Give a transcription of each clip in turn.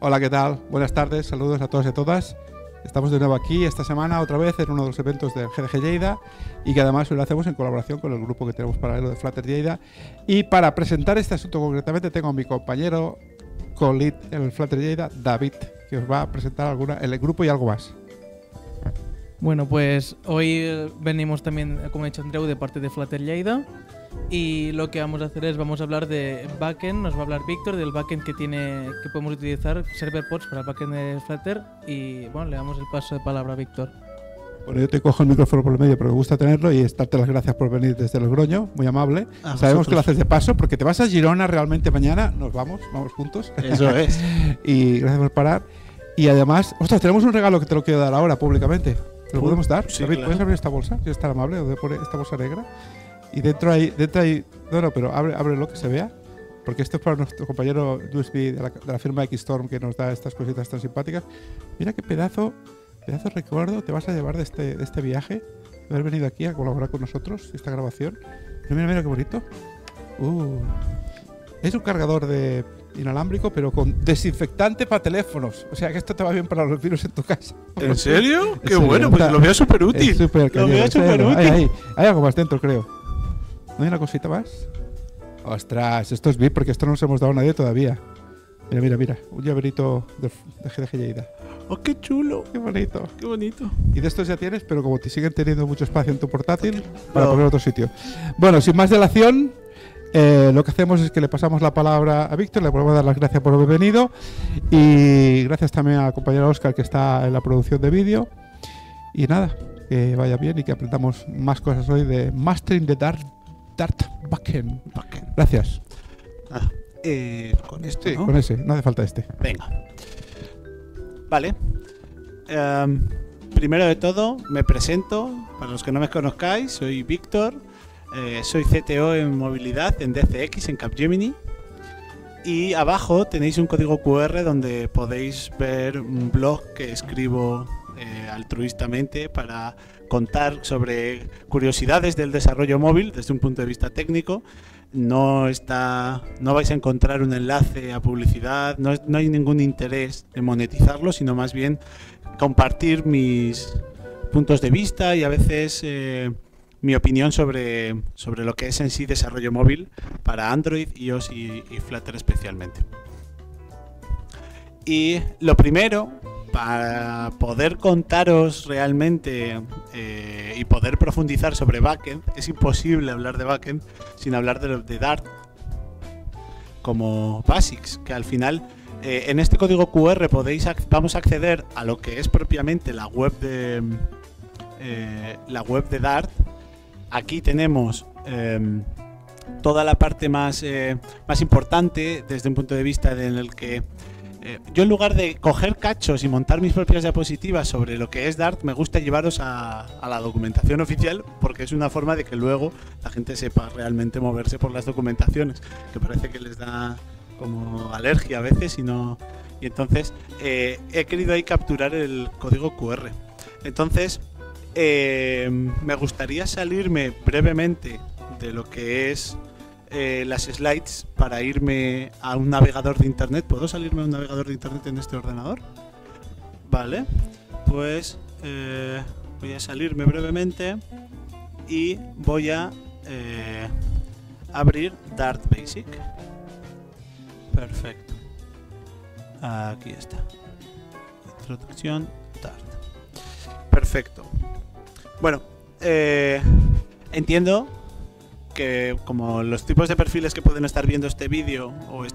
Hola, ¿qué tal? Buenas tardes, saludos a todos y a todas. Estamos de nuevo aquí esta semana, otra vez, en uno de los eventos del GDG Lleida y que además lo hacemos en colaboración con el grupo que tenemos paralelo de Flutter Lleida. Y para presentar este asunto concretamente tengo a mi compañero co-lead en el Flutter Lleida, David, que os va a presentar el grupo y algo más. Bueno, pues hoy venimos también, como ha dicho Andreu, de parte de Flutter Lleida. Y lo que vamos a hacer es, vamos a hablar de backend, nos va a hablar Víctor del backend que podemos utilizar, server pods para el backend de Flutter. Y bueno, le damos el paso de palabra a Víctor. Bueno, yo te cojo el micrófono por el medio, pero me gusta tenerlo y darte las gracias por venir desde Logroño, muy amable. Sabemos que lo haces de paso porque te vas a Girona realmente mañana, vamos juntos. Eso es. Y gracias por parar. Y además, ostras, tenemos un regalo que te lo quiero dar ahora públicamente. ¿Te lo podemos dar? Sí, David, claro. ¿puedes abrir esta bolsa? Si es tan amable, donde pone esta bolsa negra. Y dentro hay no, pero ábrelo que se vea, porque esto es para nuestro compañero USB de la firma Xstorm que nos da estas cositas tan simpáticas. Mira qué pedazo recuerdo te vas a llevar de este viaje, de haber venido aquí a colaborar con nosotros, esta grabación. Mira qué bonito. Es un cargador de inalámbrico, pero con desinfectante para teléfonos. O sea que esto te va bien para los virus en tu casa. ¿En serio? Qué serio, bueno, pues lo veo súper útil. Lo veo súper útil. Hay algo más dentro, creo. ¿No hay una cosita más? Ostras, esto es VIP porque esto no nos hemos dado a nadie todavía. Mira. Un llaverito de GDG Lleida. ¡Oh, qué chulo! Qué bonito. ¡Qué bonito! Y de estos ya tienes, pero como te siguen teniendo mucho espacio en tu portátil, para poner otro sitio. Bueno, sin más dilación, lo que hacemos es que le pasamos la palabra a Víctor, le podemos dar las gracias por haber venido y gracias también al compañero Óscar que está en la producción de vídeo. Y nada, que vaya bien y que aprendamos más cosas hoy de Mastering the Dart Backend. Gracias. Con esto, Sí, ¿no? con ese, no hace falta este. Venga. Vale. Primero de todo, me presento. Para los que no me conozcáis, soy Víctor. Soy CTO en movilidad en DCX, en Capgemini. Y abajo tenéis un código QR donde podéis ver un blog que escribo altruistamente para contar sobre curiosidades del desarrollo móvil desde un punto de vista técnico. No vais a encontrar un enlace a publicidad, no hay ningún interés en monetizarlo, sino más bien compartir mis puntos de vista y a veces mi opinión sobre lo que es en sí desarrollo móvil para Android, iOS y Flutter especialmente. Y lo primero, para poder contaros realmente y poder profundizar sobre backend, es imposible hablar de backend sin hablar de Dart como basics, que al final en este código QR vamos a acceder a lo que es propiamente la web de Dart. Aquí tenemos toda la parte más importante desde un punto de vista en el que yo, en lugar de coger cachos y montar mis propias diapositivas sobre lo que es Dart, me gusta llevaros a la documentación oficial, porque es una forma de que luego la gente sepa realmente moverse por las documentaciones, que parece que les da como alergia a veces y entonces he querido ahí capturar el código QR. Entonces me gustaría salirme brevemente de lo que es las slides para irme a un navegador de internet. ¿Puedo salirme a un navegador de internet en este ordenador? Vale, pues voy a salirme brevemente y voy a abrir Dart Basic. Perfecto. Aquí está. Introducción Dart. Perfecto. Bueno, entiendo que como los tipos de perfiles que pueden estar viendo este vídeo o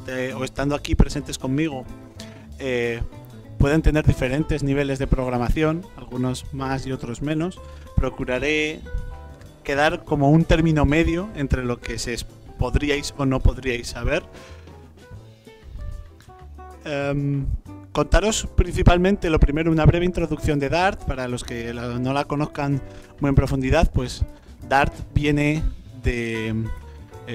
estando aquí presentes conmigo pueden tener diferentes niveles de programación, algunos más y otros menos. Procuraré quedar como un término medio entre lo que podríais o no podríais saber. Contaros principalmente lo primero, una breve introducción de Dart para los que no la conozcan muy en profundidad. Pues Dart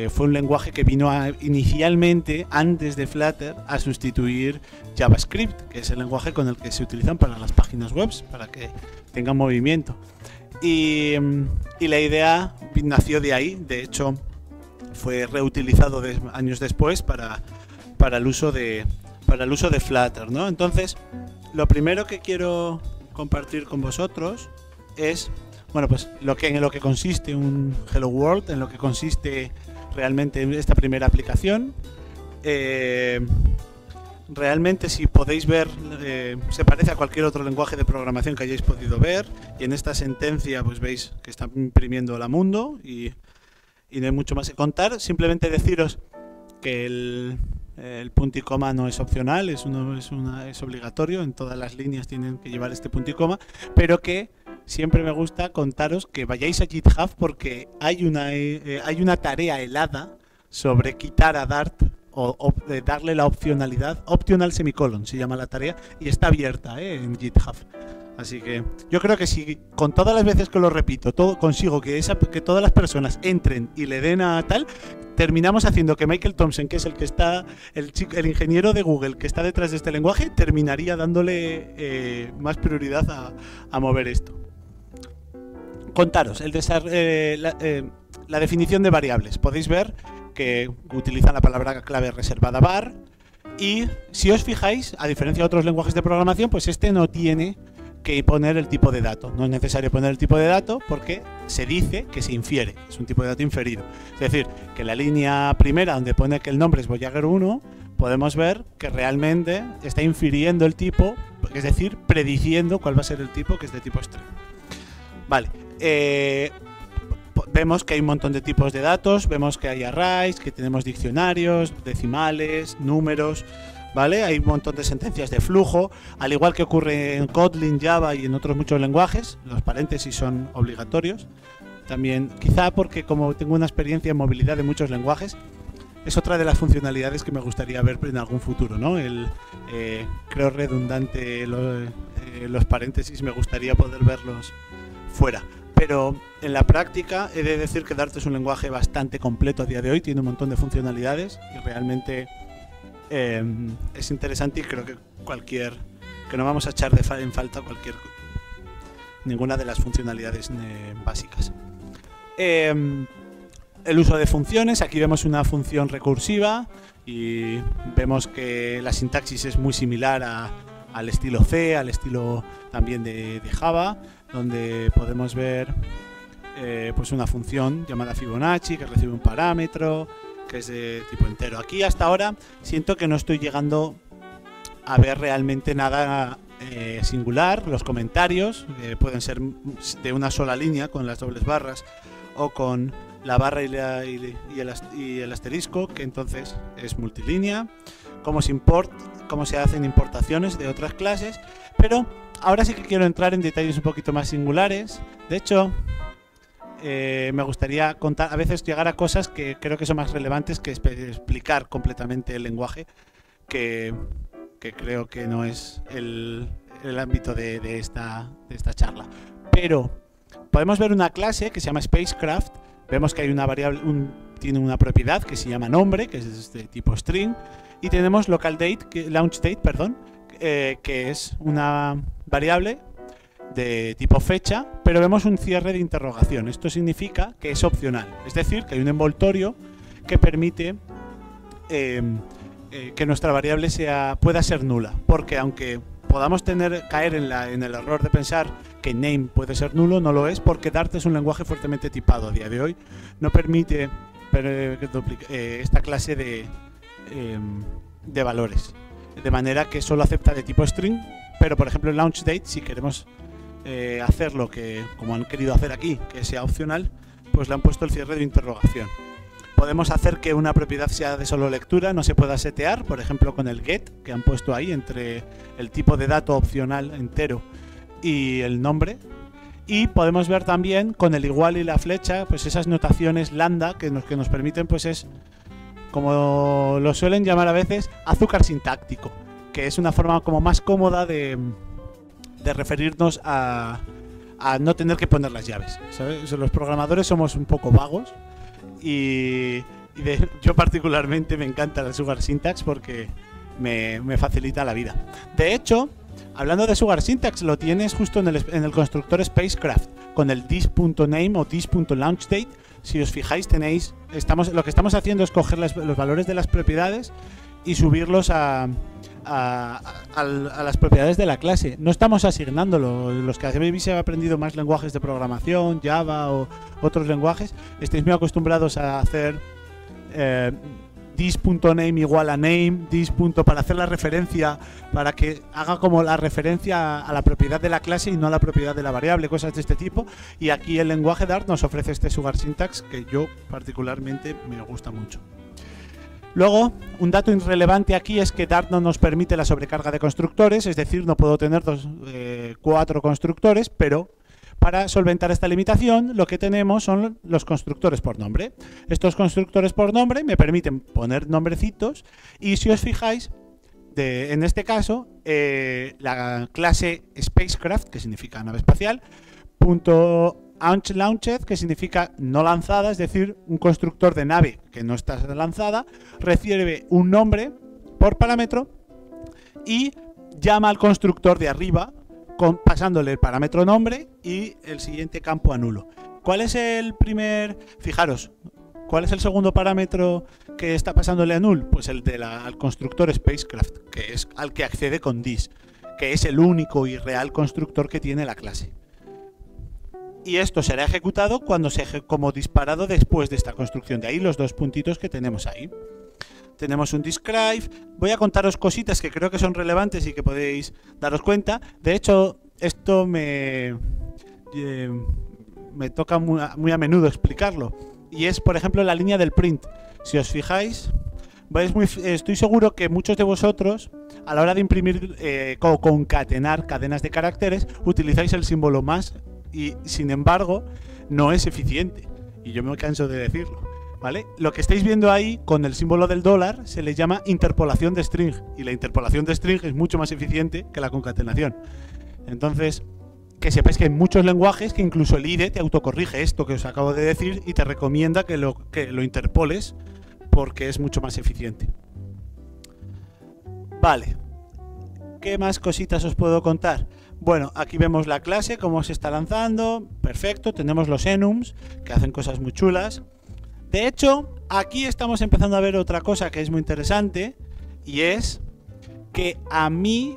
fue un lenguaje que vino inicialmente, antes de Flutter, a sustituir JavaScript, que es el lenguaje con el que se utilizan para las páginas web, para que tengan movimiento. Y la idea nació de ahí. De hecho, fue reutilizado años después para el uso de para el uso de Flutter, ¿no? Entonces, lo primero que quiero compartir con vosotros es, bueno, pues en lo que consiste un Hello World, en lo que consiste realmente esta primera aplicación. Realmente, si podéis ver, se parece a cualquier otro lenguaje de programación que hayáis podido ver, y en esta sentencia pues veis que está imprimiendo la Mundo y no hay mucho más que contar. Simplemente deciros que el punto y coma no es opcional, es obligatorio, en todas las líneas tienen que llevar este punto y coma, pero que siempre me gusta contaros que vayáis a GitHub porque hay una tarea helada sobre quitar a Dart o darle la opcionalidad, optional semicolon se llama la tarea, y está abierta en GitHub. Así que yo creo que si con todas las veces que lo repito, consigo que todas las personas entren y le den a tal, terminamos haciendo que Michael Thompson, que es el que está, el ingeniero de Google que está detrás de este lenguaje, terminaría dándole más prioridad a mover esto. Contaros, la definición de variables. Podéis ver que utilizan la palabra clave reservada var, y si os fijáis, a diferencia de otros lenguajes de programación, pues este no tiene que poner el tipo de dato. No es necesario poner el tipo de dato porque se dice que se infiere, es un tipo de dato inferido. Es decir, que en la línea primera, donde pone que el nombre es Voyager 1, podemos ver que realmente está infiriendo el tipo, es decir, prediciendo cuál va a ser el tipo, que es de tipo string. Vale, vemos que hay un montón de tipos de datos, vemos que hay arrays, que tenemos diccionarios, decimales, números, ¿vale? Hay un montón de sentencias de flujo, al igual que ocurre en Kotlin, Java y en otros muchos lenguajes. Los paréntesis son obligatorios. También, quizá porque como tengo una experiencia en movilidad de muchos lenguajes, es otra de las funcionalidades que me gustaría ver en algún futuro, ¿no? Creo redundante los paréntesis, me gustaría poder verlos fuera. Pero en la práctica he de decir que Dart es un lenguaje bastante completo a día de hoy, tiene un montón de funcionalidades y realmente es interesante, y creo que no vamos a echar en falta ninguna de las funcionalidades básicas. El uso de funciones, aquí vemos una función recursiva y vemos que la sintaxis es muy similar al estilo C, al estilo también de Java, donde podemos ver pues una función llamada Fibonacci que recibe un parámetro que es de tipo entero. Aquí hasta ahora siento que no estoy llegando a ver realmente nada singular. Los comentarios pueden ser de una sola línea con las dobles barras o con la barra y el asterisco, que entonces es multilínea. Cómo se hacen importaciones de otras clases, pero ahora sí que quiero entrar en detalles un poquito más singulares. De hecho, me gustaría contar, a veces llegar a cosas que creo que son más relevantes que explicar completamente el lenguaje, que creo que no es el ámbito de esta charla. Pero podemos ver una clase que se llama Spacecraft. Vemos que hay una variable, tiene una propiedad que se llama nombre, que es de tipo string, y tenemos launch date, que es una variable de tipo fecha, pero vemos un cierre de interrogación. Esto significa que es opcional, es decir, que hay un envoltorio que permite que nuestra variable pueda ser nula, porque aunque podamos caer en el error de pensar que name puede ser nulo, no lo es, porque Dart es un lenguaje fuertemente tipado a día de hoy, no permite esta clase de valores, de manera que solo acepta de tipo string. Pero por ejemplo en launch date, si queremos hacerlo como han querido hacer aquí, que sea opcional, pues le han puesto el cierre de interrogación. Podemos hacer que una propiedad sea de solo lectura, no se pueda setear, por ejemplo con el get que han puesto ahí entre el tipo de dato opcional entero y el nombre. Y podemos ver también con el igual y la flecha, pues esas notaciones lambda que nos permiten, pues es, como lo suelen llamar a veces, azúcar sintáctico, que es una forma como más cómoda de referirnos a no tener que poner las llaves, ¿sabes? Los programadores somos un poco vagos y yo particularmente me encanta la Sugar Syntax porque me facilita la vida. De hecho, hablando de Sugar Syntax, lo tienes justo en el constructor Spacecraft con el this.name o this.launchDate. Si os fijáis, lo que estamos haciendo es coger los valores de las propiedades y subirlos a a las propiedades de la clase. No estamos asignándolo. Los que habéis aprendido más lenguajes de programación, Java o otros lenguajes, estáis muy acostumbrados a hacer this.name igual a name, para hacer la referencia, para que haga como la referencia a la propiedad de la clase y no a la propiedad de la variable, cosas de este tipo. Y aquí el lenguaje Dart nos ofrece este Sugar Syntax que yo particularmente me gusta mucho. Luego, un dato irrelevante aquí es que Dart no nos permite la sobrecarga de constructores, es decir, no puedo tener 4 constructores, pero para solventar esta limitación, lo que tenemos son los constructores por nombre. Estos constructores por nombre me permiten poner nombrecitos y si os fijáis, en este caso, la clase Spacecraft, que significa nave espacial, .unLaunched, que significa no lanzada, es decir, un constructor de nave que no está lanzada, recibe un nombre por parámetro y llama al constructor de arriba, pasándole el parámetro nombre y el siguiente campo a nulo. ¿Cuál es el primer? Fijaros, ¿cuál es el segundo parámetro que está pasándole a null? Pues el al constructor Spacecraft, que es al que accede con this, que es el único y real constructor que tiene la clase. Y esto será ejecutado cuando como disparado después de esta construcción. De ahí los 2 puntitos que tenemos ahí. Tenemos un describe. Voy a contaros cositas que creo que son relevantes y que podéis daros cuenta. De hecho, esto me toca muy a menudo explicarlo. Y es, por ejemplo, la línea del print. Si os fijáis, estoy seguro que muchos de vosotros, a la hora de imprimir o concatenar cadenas de caracteres, utilizáis el símbolo más y, sin embargo, no es eficiente. Y yo me canso de decirlo. ¿Vale? Lo que estáis viendo ahí con el símbolo del dólar se le llama interpolación de string y la interpolación de string es mucho más eficiente que la concatenación. Entonces, que sepáis que hay muchos lenguajes que incluso el IDE te autocorrige esto que os acabo de decir y te recomienda que lo interpoles porque es mucho más eficiente. Vale. ¿Qué más cositas os puedo contar? Bueno, aquí vemos la clase, cómo se está lanzando. Perfecto, tenemos los enums que hacen cosas muy chulas. De hecho, aquí estamos empezando a ver otra cosa que es muy interesante y es que a mí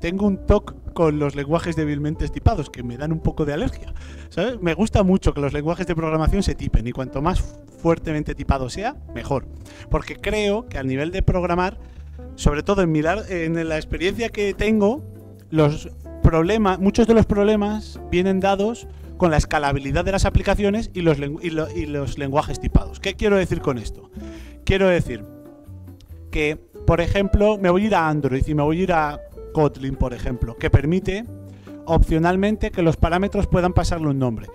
tengo un toque con los lenguajes débilmente tipados que me dan un poco de alergia, ¿sabes? Me gusta mucho que los lenguajes de programación se tipen y cuanto más fuertemente tipado sea, mejor. Porque creo que al nivel de programar, sobre todo en la experiencia que tengo, muchos de los problemas vienen dados con la escalabilidad de las aplicaciones y los lenguajes tipados. ¿Qué quiero decir con esto? Quiero decir que, por ejemplo, me voy a ir a Android y me voy a ir a Kotlin, por ejemplo, que permite opcionalmente que los parámetros puedan pasarle un nombre.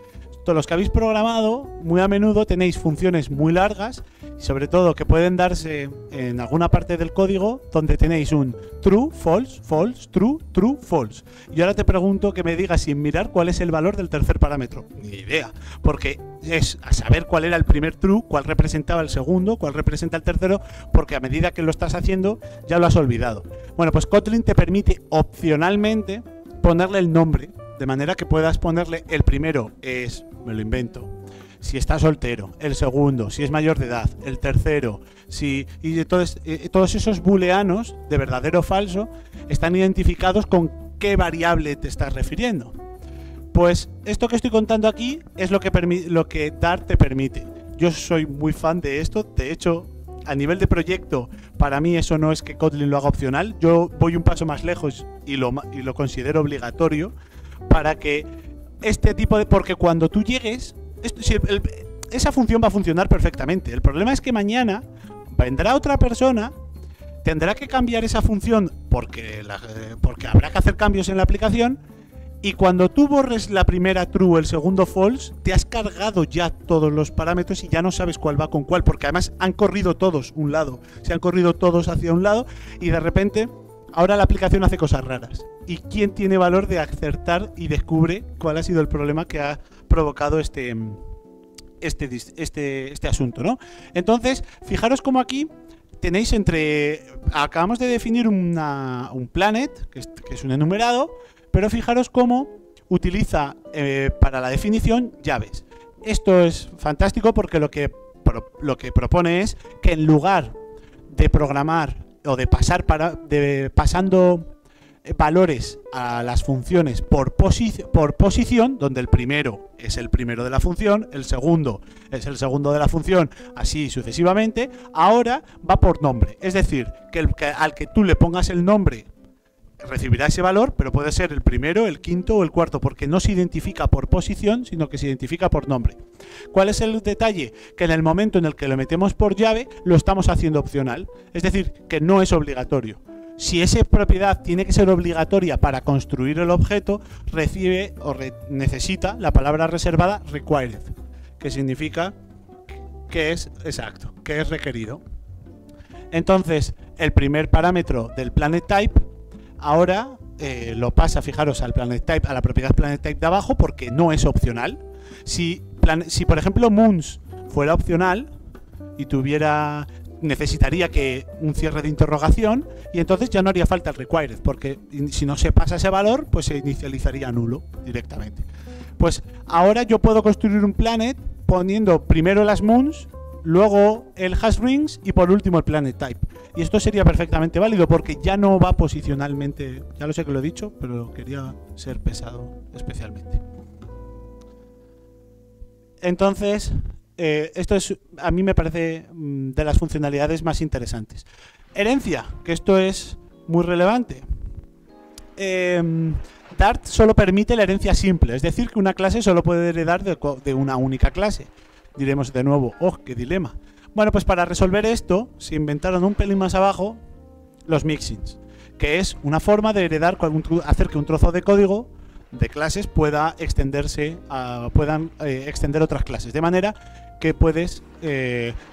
Todos los que habéis programado, muy a menudo tenéis funciones muy largas, sobre todo que pueden darse en alguna parte del código donde tenéis un true, false, false, true, true, false. Y ahora te pregunto que me digas sin mirar cuál es el valor del tercer parámetro. Ni idea, porque es a saber cuál era el primer true, cuál representaba el segundo, cuál representa el tercero, porque a medida que lo estás haciendo ya lo has olvidado. Bueno, pues Kotlin te permite opcionalmente ponerle el nombre, de manera que puedas ponerle el primero es, me lo invento, si está soltero, el segundo, si es mayor de edad, el tercero, y todos esos booleanos de verdadero o falso están identificados con qué variable te estás refiriendo. Pues esto que estoy contando aquí es lo que Dart te permite. Yo soy muy fan de esto, de hecho, a nivel de proyecto, para mí eso no es que Kotlin lo haga opcional, yo voy un paso más lejos y lo considero obligatorio para que este tipo de... Porque cuando tú llegues, esa función va a funcionar perfectamente. El problema es que mañana vendrá otra persona, tendrá que cambiar esa función porque habrá que hacer cambios en la aplicación, y cuando tú borres la primera true, el segundo false, te has cargado ya todos los parámetros y ya no sabes cuál va con cuál, porque además han corrido todos un lado, se han corrido todos hacia un lado y de repente ahora la aplicación hace cosas raras. ¿Y quién tiene valor de acertar y descubre cuál ha sido el problema que ha provocado este asunto, ¿no? Entonces, fijaros cómo aquí tenéis acabamos de definir un planet, que es un enumerado, pero fijaros cómo utiliza para la definición llaves. Esto es fantástico porque lo que propone es que en lugar de programar o de pasando valores a las funciones por posición, donde el primero es el primero de la función, el segundo es el segundo de la función, así sucesivamente. Ahora va por nombre, es decir, que al que tú le pongas el nombre recibirá ese valor, pero puede ser el primero, el quinto o el cuarto, porque no se identifica por posición, sino que se identifica por nombre. ¿Cuál es el detalle? Que en el momento en el que lo metemos por llave, lo estamos haciendo opcional, es decir, que no es obligatorio. Si esa propiedad tiene que ser obligatoria para construir el objeto, recibe o necesita la palabra reservada required, que significa que es exacto, que es requerido. Entonces, el primer parámetro del PlanetType ahora lo pasa, fijaros, al PlanetType, a la propiedad PlanetType de abajo, porque no es opcional. Si por ejemplo Moons fuera opcional y necesitaría que un cierre de interrogación, y entonces ya no haría falta el required, porque si no se pasa ese valor, pues se inicializaría nulo directamente. Pues ahora yo puedo construir un planet poniendo primero las moons, luego el hash rings y por último el planet type. Y esto sería perfectamente válido porque ya no va posicionalmente. Ya lo sé que lo he dicho, pero quería ser pesado especialmente. Entonces, esto a mí me parece de las funcionalidades más interesantes. Herencia, que esto es muy relevante. Dart solo permite la herencia simple, es decir, que una clase solo puede heredar de una única clase. Diremos de nuevo, ¡oh, qué dilema! Bueno, pues para resolver esto, se inventaron un pelín más abajo los mixins, que es una forma de heredar, hacer que un trozo de código de clases pueda extenderse, puedan extender otras clases, de manera que puedes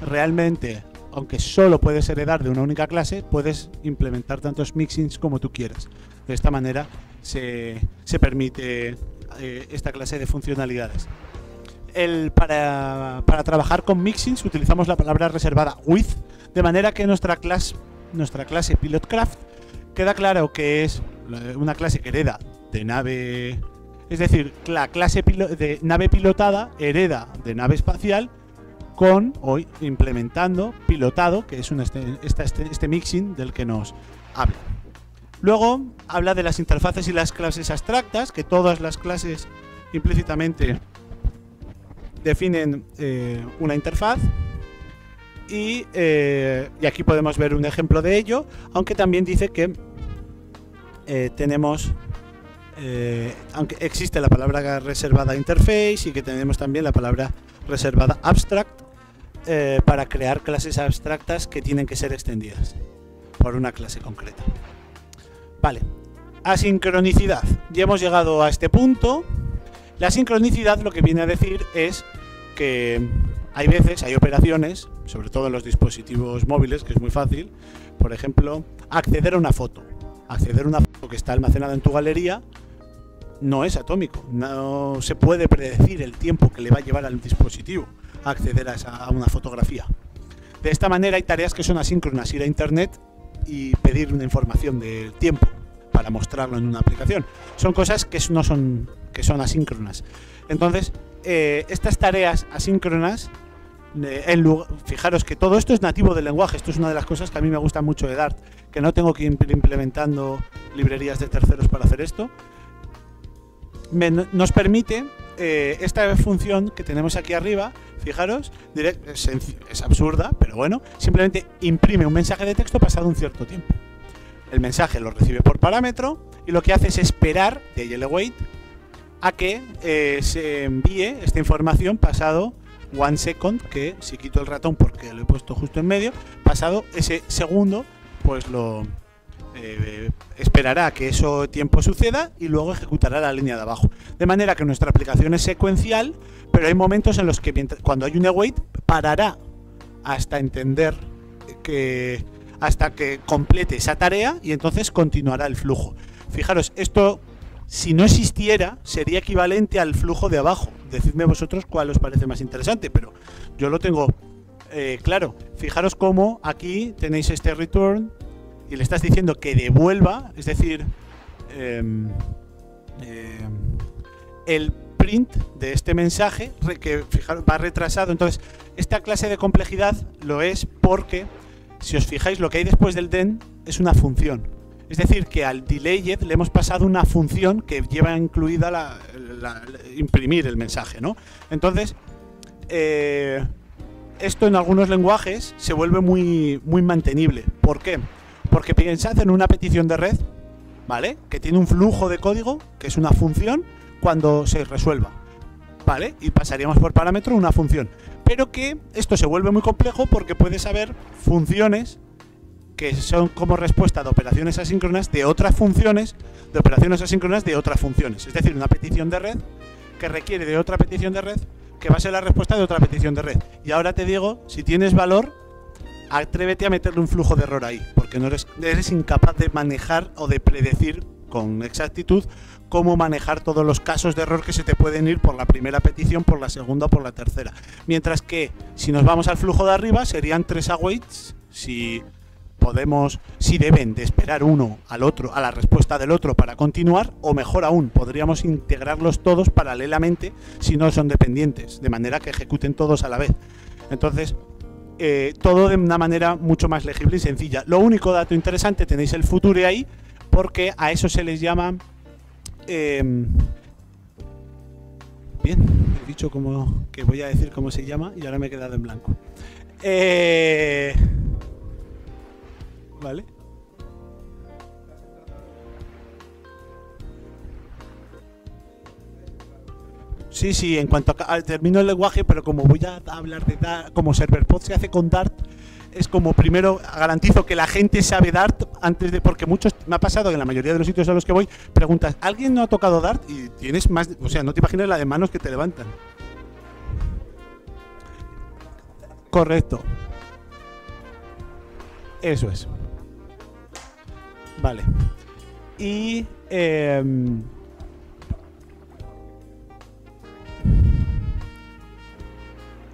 realmente, aunque solo puedes heredar de una única clase, puedes implementar tantos mixins como tú quieras. De esta manera se permite esta clase de funcionalidades. Para trabajar con mixins utilizamos la palabra reservada with, de manera que nuestra clase PilotCraft queda claro que es una clase que hereda de nave, es decir, la clase de nave pilotada hereda de nave espacial implementando pilotado, que es este mixin del que nos habla. Luego habla de las interfaces y las clases abstractas, que todas las clases implícitamente definen una interfaz y aquí podemos ver un ejemplo de ello, aunque también dice que tenemos, aunque existe la palabra reservada interface y que tenemos también la palabra reservada abstract para crear clases abstractas que tienen que ser extendidas por una clase concreta. Vale, asincronicidad. Ya hemos llegado a este punto. La sincronicidad lo que viene a decir es que hay veces, hay operaciones, sobre todo en los dispositivos móviles, que es muy fácil, por ejemplo, acceder a una foto. Acceder a una foto que está almacenada en tu galería no es atómico, no se puede predecir el tiempo que le va a llevar al dispositivo a acceder a una fotografía. De esta manera hay tareas que son asíncronas, ir a internet y pedir una información del tiempo para mostrarlo en una aplicación. Son cosas que son asíncronas. Entonces, estas tareas asíncronas, fijaros que todo esto es nativo del lenguaje. Esto es una de las cosas que a mí me gusta mucho de Dart, que no tengo que ir implementando librerías de terceros para hacer esto. Nos permite esta función que tenemos aquí arriba, fijaros, es absurda, pero bueno, simplemente imprime un mensaje de texto pasado un cierto tiempo. El mensaje lo recibe por parámetro y lo que hace es esperar, de ahí el await, a que se envíe esta información pasado 1 second, que si quito el ratón porque lo he puesto justo en medio, pasado ese segundo, pues lo esperará a que ese tiempo suceda y luego ejecutará la línea de abajo. De manera que nuestra aplicación es secuencial, pero hay momentos en los que cuando hay un await parará hasta entender hasta que complete esa tarea y entonces continuará el flujo. Fijaros, esto si no existiera sería equivalente al flujo de abajo. Decidme vosotros cuál os parece más interesante, pero yo lo tengo claro. Fijaros cómo aquí tenéis este return y le estás diciendo que devuelva, es decir, el print de este mensaje que fijaros, va retrasado. Entonces, esta clase de complejidad lo es porque si os fijáis, lo que hay después del then es una función. Es decir, que al delayed le hemos pasado una función que lleva incluida imprimir el mensaje, ¿no? Entonces, esto en algunos lenguajes se vuelve muy, muy mantenible. ¿Por qué? Porque pensad en una petición de red, ¿vale? Que tiene un flujo de código, que es una función, cuando se resuelva, ¿vale? Y pasaríamos por parámetro una función. Pero que esto se vuelve muy complejo porque puedes saber funciones que son como respuesta de operaciones asíncronas de otras funciones, de operaciones asíncronas de otras funciones. Es decir, una petición de red que requiere de otra petición de red que va a ser la respuesta de otra petición de red. Y ahora te digo, si tienes valor, atrévete a meterle un flujo de error ahí, porque no eres incapaz de manejar o de predecir con exactitud cómo manejar todos los casos de error que se te pueden ir por la primera petición, por la segunda o por la tercera. Mientras que, si nos vamos al flujo de arriba, serían 3 awaits, si deben de esperar uno al otro, a la respuesta del otro para continuar, o mejor aún, podríamos integrarlos todos paralelamente si no son dependientes, de manera que ejecuten todos a la vez. Entonces, todo de una manera mucho más legible y sencilla. Lo único dato interesante, tenéis el future ahí, porque a eso se les llama... bien, he dicho que voy a decir cómo se llama y ahora me he quedado en blanco. ¿Vale? Sí, en cuanto al término del lenguaje, pero como voy a hablar de Dart, como ServerPod se hace con Dart, es como primero garantizo que la gente sabe Dart antes de, porque muchos, me ha pasado que en la mayoría de los sitios a los que voy, preguntas, ¿alguien no ha tocado Dart? Y tienes más, o sea, no te imaginas la de manos que te levantan. Correcto. Eso es. Vale. Y...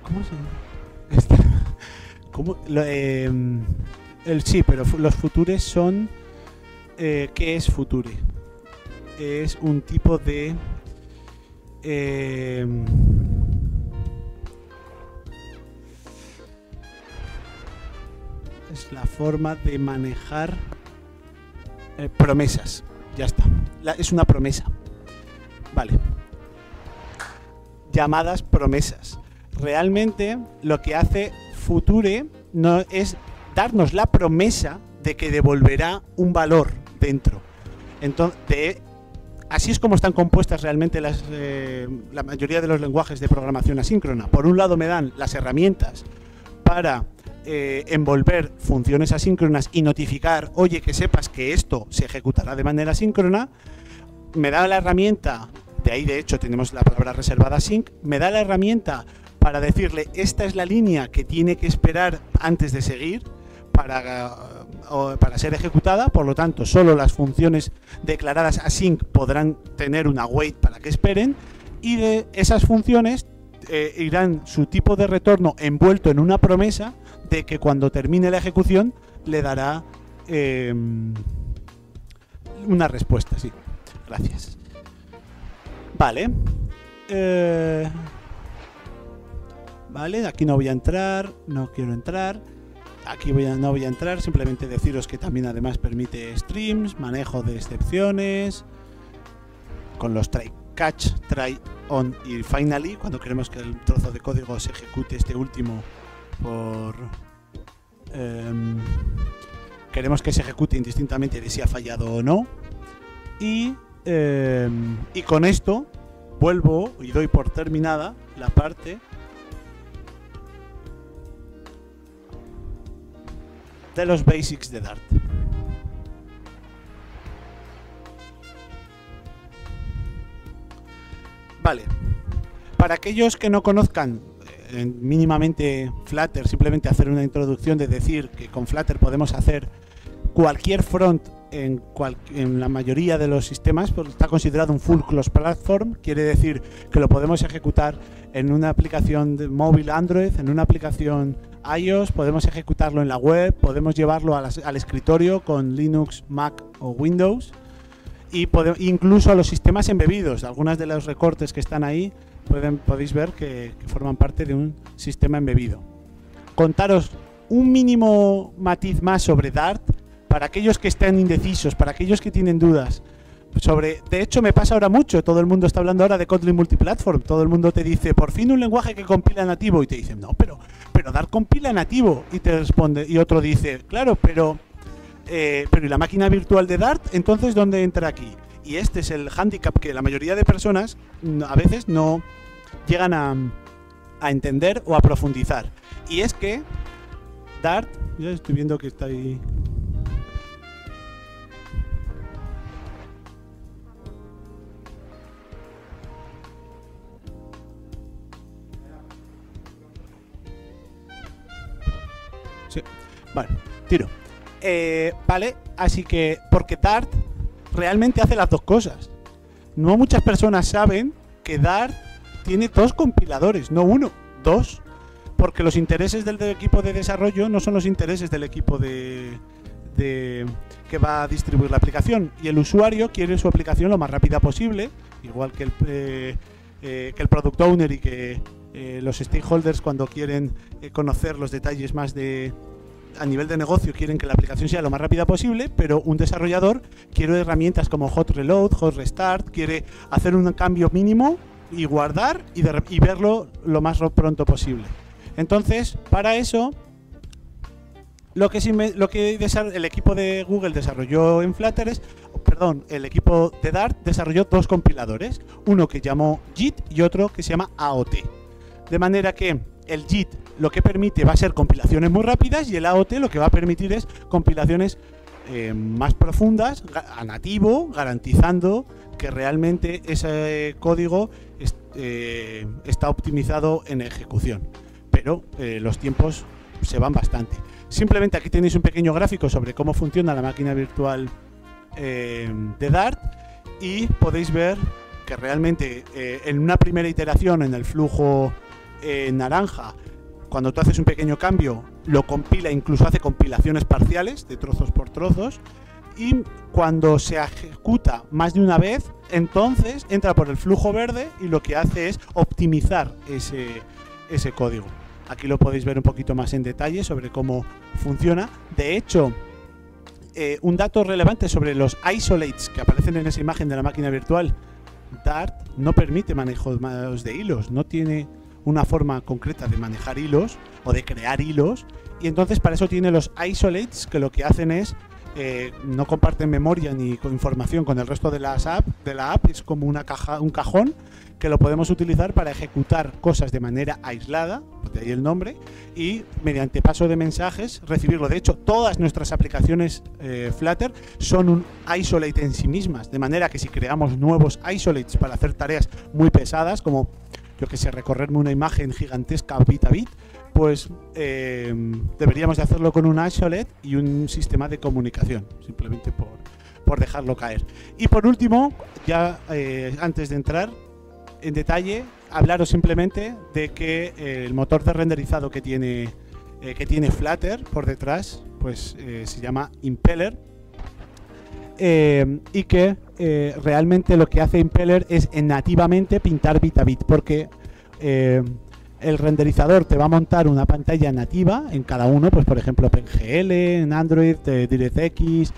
¿cómo se llama? ¿Cómo? Sí, pero los futures son... ¿qué es future? Es un tipo de... es la forma de manejar promesas. Ya está. Es una promesa. Vale. Llamadas promesas. Realmente lo que hace future no es darnos la promesa de que devolverá un valor dentro. Entonces, así es como están compuestas realmente la mayoría de los lenguajes de programación asíncrona. Por un lado me dan las herramientas para envolver funciones asíncronas y notificar, oye, que sepas que esto se ejecutará de manera asíncrona. Me da la herramienta, de ahí de hecho tenemos la palabra reservada sync, me da la herramienta para decirle, esta es la línea que tiene que esperar antes de seguir para ser ejecutada, por lo tanto solo las funciones declaradas async podrán tener una wait para que esperen, y de esas funciones irán su tipo de retorno envuelto en una promesa de que cuando termine la ejecución le dará una respuesta. Sí, gracias. Vale. Vale, aquí no voy a entrar, no quiero entrar. Aquí no voy a entrar, simplemente deciros que también además permite streams, manejo de excepciones, con los try catch, try on y finally, cuando queremos que el trozo de código se ejecute este último queremos que se ejecute indistintamente de si ha fallado o no. Y con esto vuelvo y doy por terminada la parte de los basics de Dart. Vale, para aquellos que no conozcan mínimamente Flutter, simplemente hacer una introducción de decir que con Flutter podemos hacer cualquier front en la mayoría de los sistemas, porque está considerado un full cross platform, quiere decir que lo podemos ejecutar en una aplicación de móvil Android, en una aplicación iOS, podemos ejecutarlo en la web, podemos llevarlo al escritorio con Linux, Mac o Windows, y incluso a los sistemas embebidos. Algunas de los recortes que están ahí podéis ver que forman parte de un sistema embebido. Contaros un mínimo matiz más sobre Dart para aquellos que estén indecisos, para aquellos que tienen dudas. De hecho, me pasa ahora mucho. Todo el mundo está hablando ahora de Kotlin Multiplatform. Todo el mundo te dice, por fin un lenguaje que compila nativo. Y te dicen, no, pero Dart compila nativo. Y te responde, y otro dice, claro, pero ¿y la máquina virtual de Dart? Entonces, ¿dónde entra aquí? Y este es el hándicap que la mayoría de personas a veces no llegan a entender o a profundizar. Y es que Dart, ya estoy viendo que está ahí. Sí, vale, tiro. Vale, así que, porque Dart realmente hace las dos cosas. No muchas personas saben que Dart tiene dos compiladores, no uno, dos. Porque los intereses del equipo de desarrollo no son los intereses del equipo que va a distribuir la aplicación. Y el usuario quiere su aplicación lo más rápida posible, igual que el product owner y que los stakeholders, cuando quieren conocer los detalles más a nivel de negocio, quieren que la aplicación sea lo más rápida posible, pero un desarrollador quiere herramientas como Hot Reload, Hot Restart, quiere hacer un cambio mínimo y guardar y verlo lo más pronto posible. Entonces, para eso, el equipo de Google desarrolló en Flutter el equipo de Dart desarrolló dos compiladores, uno que llamó JIT y otro que se llama AOT. De manera que el JIT lo que permite va a ser compilaciones muy rápidas y el AOT lo que va a permitir es compilaciones más profundas a nativo, garantizando que realmente ese código está optimizado en ejecución. Pero los tiempos se van bastante. Simplemente aquí tenéis un pequeño gráfico sobre cómo funciona la máquina virtual de Dart y podéis ver que realmente en una primera iteración en el flujo naranja, cuando tú haces un pequeño cambio, lo compila, incluso hace compilaciones parciales de trozos por trozos, y cuando se ejecuta más de una vez, entonces entra por el flujo verde y lo que hace es optimizar ese código. Aquí lo podéis ver un poquito más en detalle sobre cómo funciona. De hecho, un dato relevante sobre los isolates que aparecen en esa imagen de la máquina virtual, Dart no permite manejo de hilos, no tiene una forma concreta de manejar hilos o de crear hilos, y entonces para eso tiene los isolates, que lo que hacen es no comparten memoria ni información con el resto de la app, es como un cajón que lo podemos utilizar para ejecutar cosas de manera aislada, de ahí el nombre, y mediante paso de mensajes recibirlo. De hecho, todas nuestras aplicaciones Flutter son un isolate en sí mismas, de manera que si creamos nuevos isolates para hacer tareas muy pesadas, como yo que sé, recorrerme una imagen gigantesca bit a bit, pues deberíamos de hacerlo con un isolate y un sistema de comunicación, simplemente por dejarlo caer. Y por último, ya antes de entrar en detalle, hablaros simplemente de que el motor de renderizado que tiene Flutter por detrás, pues se llama Impeller, y que realmente lo que hace Impeller es nativamente pintar bit a bit, porque el renderizador te va a montar una pantalla nativa en cada uno, pues por ejemplo OpenGL, en Android, DirectX,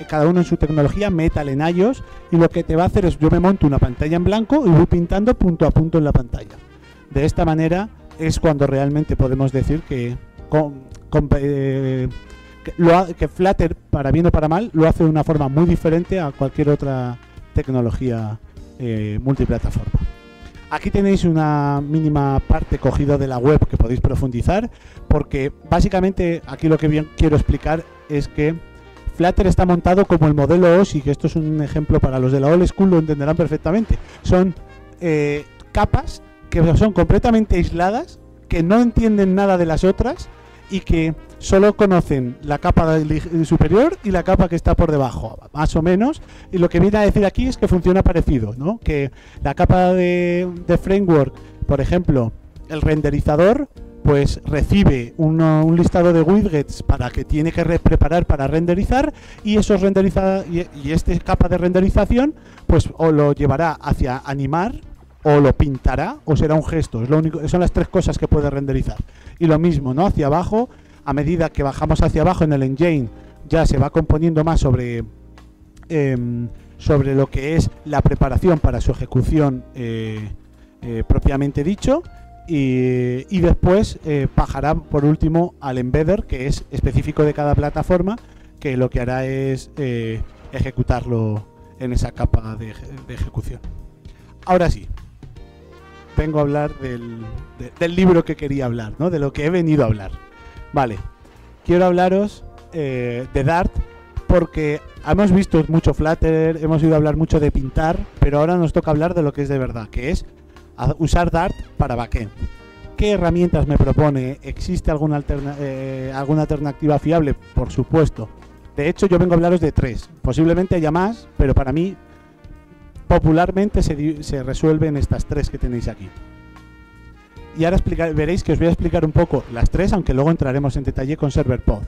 cada uno en su tecnología, Metal en iOS, y lo que te va a hacer es, yo me monto una pantalla en blanco y voy pintando punto a punto en la pantalla. De esta manera es cuando realmente podemos decir que Flutter, para bien o para mal, lo hace de una forma muy diferente a cualquier otra tecnología multiplataforma. Aquí tenéis una mínima parte cogida de la web que podéis profundizar, porque básicamente aquí lo que bien quiero explicar es que Flutter está montado como el modelo OSI, que esto es un ejemplo para los de la old school, lo entenderán perfectamente. Son capas que son completamente aisladas, que no entienden nada de las otras y que solo conocen la capa superior y la capa que está por debajo, más o menos. Y lo que viene a decir aquí es que funciona parecido, ¿no? Que la capa de framework, por ejemplo, el renderizador, pues recibe un listado de widgets para que tiene que preparar para renderizar, y esos esta capa de renderización pues o lo llevará hacia animar o lo pintará o será un gesto. Es lo único, son las tres cosas que puede renderizar. Y lo mismo, ¿no? Hacia abajo, a medida que bajamos hacia abajo en el engine, ya se va componiendo más sobre lo que es la preparación para su ejecución propiamente dicho. Y después bajará por último al embedder, que es específico de cada plataforma, que lo que hará es ejecutarlo en esa capa de ejecución. Ahora sí, vengo a hablar del libro que quería hablar, ¿no? De lo que he venido a hablar. Vale, quiero hablaros de Dart, porque hemos visto mucho Flutter, hemos oído hablar mucho de pintar, pero ahora nos toca hablar de lo que es de verdad, que es usar Dart para backend. ¿Qué herramientas me propone? ¿Existe alguna alternativa fiable? Por supuesto. De hecho, yo vengo a hablaros de 3. Posiblemente haya más, pero para mí popularmente se resuelve en estas 3 que tenéis aquí. Y ahora veréis que os voy a explicar un poco las 3, aunque luego entraremos en detalle con ServerPod.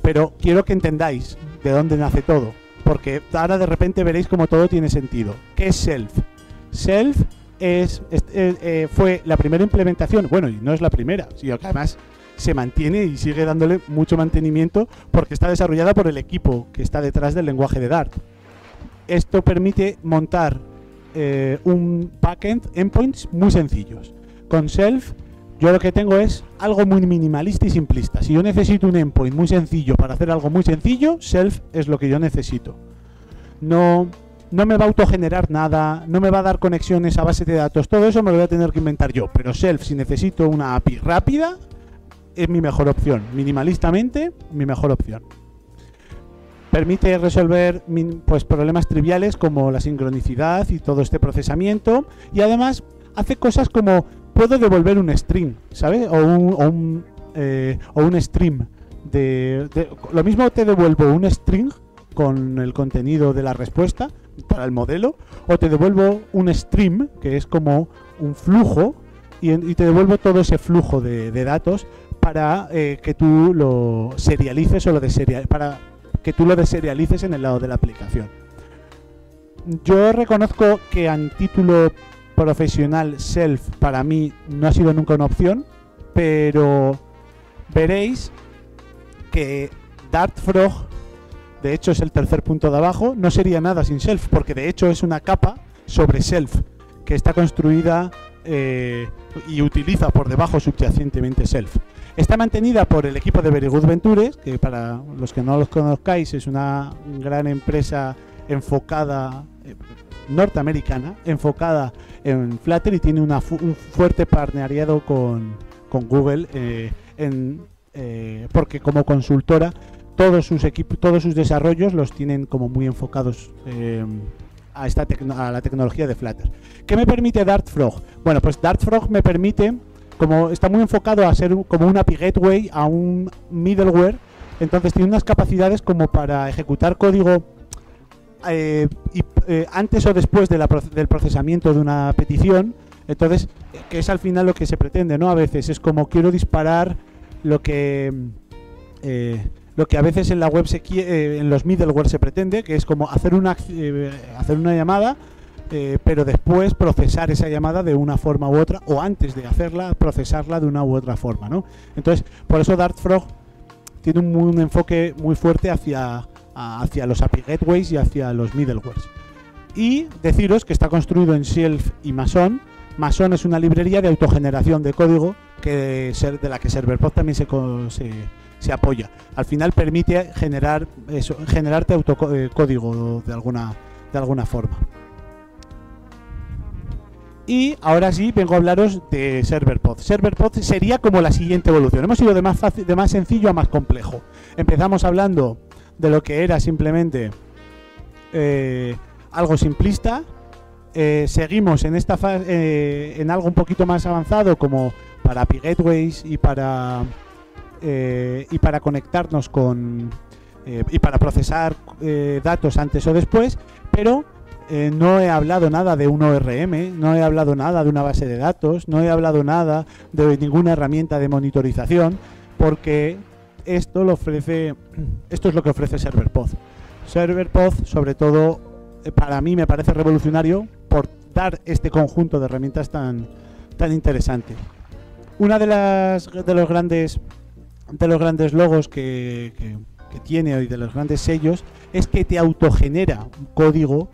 Pero quiero que entendáis de dónde nace todo, porque ahora de repente veréis cómo todo tiene sentido. ¿Qué es Self? Self fue la primera implementación, bueno, y no es la primera, sino que además se mantiene y sigue dándole mucho mantenimiento porque está desarrollada por el equipo que está detrás del lenguaje de Dart. Esto permite montar un backend endpoints muy sencillos. Con Self yo lo que tengo es algo muy minimalista y simplista. Si yo necesito un endpoint muy sencillo para hacer algo muy sencillo, Self es lo que yo necesito. No me va a autogenerar nada, no me va a dar conexiones a base de datos, todo eso me lo voy a tener que inventar yo. Pero Self, si necesito una API rápida, es mi mejor opción. Minimalistamente, mi mejor opción. Permite resolver pues, problemas triviales como la sincronicidad y todo este procesamiento. Y además hace cosas como puedo devolver un string, ¿sabes? O un stream. Lo mismo te devuelvo un string con el contenido de la respuesta para el modelo, o te devuelvo un stream, que es como un flujo, y te devuelvo todo ese flujo de datos para que tú lo serialices para que tú lo deserialices en el lado de la aplicación. Yo reconozco que a título profesional Self para mí no ha sido nunca una opción, pero veréis que Dartfrog, de hecho es el tercer punto de abajo, no sería nada sin Self, porque de hecho es una capa sobre Self que está construida y utiliza por debajo subyacentemente Self. Está mantenida por el equipo de Very Good Ventures, que para los que no los conozcáis es una gran empresa enfocada, norteamericana, enfocada en Flutter, y tiene un fuerte partnerariado con Google, porque como consultora todos sus desarrollos los tienen como muy enfocados a la tecnología de Flutter. ¿Qué me permite Dartfrog? Bueno, pues Dartfrog me permite, como está muy enfocado a ser como un API Gateway, a un middleware, entonces tiene unas capacidades como para ejecutar código antes o después del procesamiento de una petición. Entonces, que es al final lo que se pretende, ¿no? A veces es como quiero disparar lo que a veces en la web en los middleware se pretende, que es como hacer una llamada, pero después procesar esa llamada de una forma u otra, o antes de hacerla, procesarla de una u otra forma, ¿no? Entonces, por eso Dartfrog tiene un enfoque muy fuerte hacia los API Gateways y hacia los middlewares. Y deciros que está construido en Self y Mason. Mason es una librería de autogeneración de código de la que ServerPod también se apoya. Al final permite generarte código de alguna forma. Y ahora sí vengo a hablaros de ServerPod. ServerPod sería como la siguiente evolución. Hemos ido de más sencillo a más complejo. Empezamos hablando de lo que era simplemente algo simplista. Seguimos en esta fase en algo un poquito más avanzado, como para API Gateways y para conectarnos con y para procesar datos antes o después, pero no he hablado nada de un ORM, no he hablado nada de una base de datos, no he hablado nada de ninguna herramienta de monitorización, porque esto es lo que ofrece ServerPod. ServerPod, sobre todo, para mí me parece revolucionario por montar este conjunto de herramientas tan interesante. Una de los grandes logos que tiene y de los grandes sellos es que te autogenera un código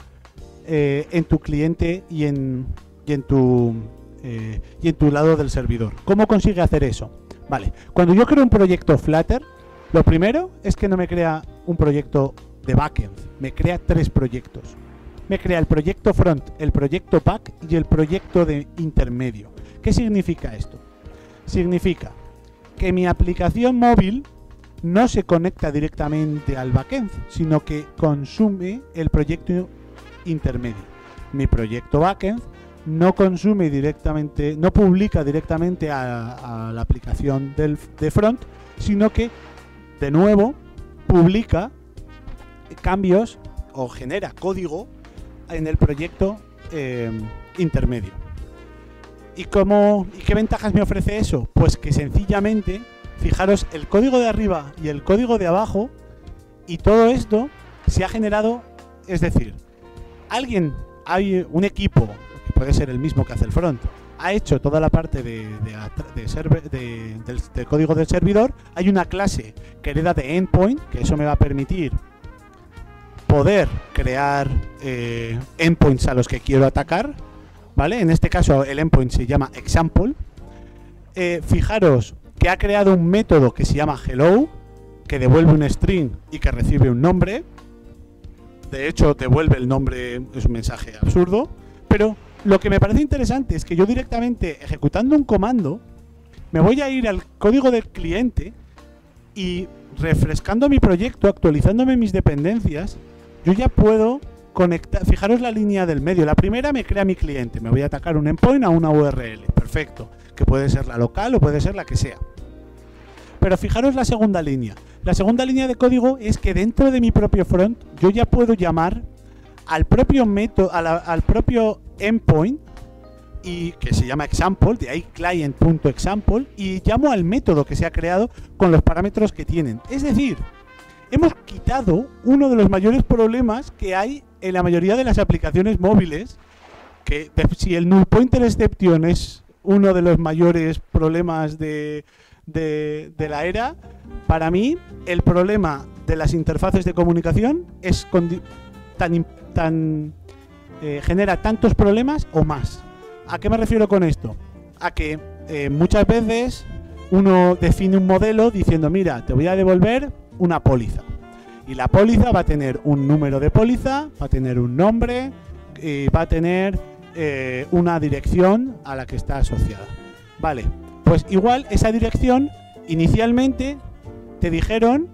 en tu cliente y en tu lado del servidor. ¿Cómo consigue hacer eso? Vale, cuando yo creo un proyecto Flutter, lo primero es que no me crea un proyecto de backend, me crea 3 proyectos. Me crea el proyecto front, el proyecto back y el proyecto de intermedio. ¿Qué significa esto? Significa que mi aplicación móvil no se conecta directamente al backend, sino que consume el proyecto intermedio. Mi proyecto backend no consume directamente, no publica directamente a la aplicación de front, sino que de nuevo publica cambios o genera código en el proyecto intermedio. ¿Y qué ventajas me ofrece eso? Pues que sencillamente, fijaros, el código de arriba y el código de abajo, y todo esto se ha generado, es decir, hay un equipo, que puede ser el mismo que hace el front, ha hecho toda la parte del código del servidor. Hay una clase que hereda de endpoint, que eso me va a permitir poder crear endpoints a los que quiero atacar, ¿vale? En este caso el endpoint se llama example. Fijaros que ha creado un método que se llama hello, que devuelve un string y que recibe un nombre. De hecho, devuelve el nombre, es un mensaje absurdo, pero lo que me parece interesante es que yo directamente, ejecutando un comando, me voy a ir al código del cliente y refrescando mi proyecto, actualizándome mis dependencias, yo ya puedo conectar. Fijaros la línea del medio. La primera me crea mi cliente, me voy a atacar un endpoint a una URL, perfecto, que puede ser la local o puede ser la que sea. Pero fijaros la segunda línea. La segunda línea de código es que dentro de mi propio front yo ya puedo llamar al propio método, al propio endpoint, y que se llama example, de ahí client.example, y llamo al método que se ha creado con los parámetros que tienen. Es decir, hemos quitado uno de los mayores problemas que hay en la mayoría de las aplicaciones móviles, que si el null pointer exception es uno de los mayores problemas de la era, para mí el problema de las interfaces de comunicación es genera tantos problemas o más. ¿A qué me refiero con esto? A que muchas veces uno define un modelo diciendo, mira, te voy a devolver una póliza. Y la póliza va a tener un número de póliza, va a tener un nombre y va a tener una dirección a la que está asociada. Vale, pues igual esa dirección inicialmente te dijeron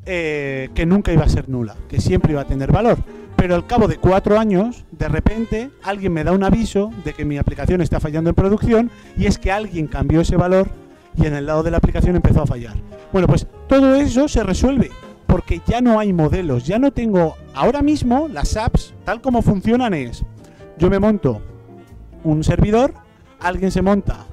que nunca iba a ser nula, que siempre iba a tener valor. Pero al cabo de 4 años, de repente, alguien me da un aviso de que mi aplicación está fallando en producción, y es que alguien cambió ese valor y en el lado de la aplicación empezó a fallar. Bueno, pues todo eso se resuelve, porque ya no hay modelos, ya no tengo... Ahora mismo las apps, tal como funcionan es, yo me monto un servidor, alguien se monta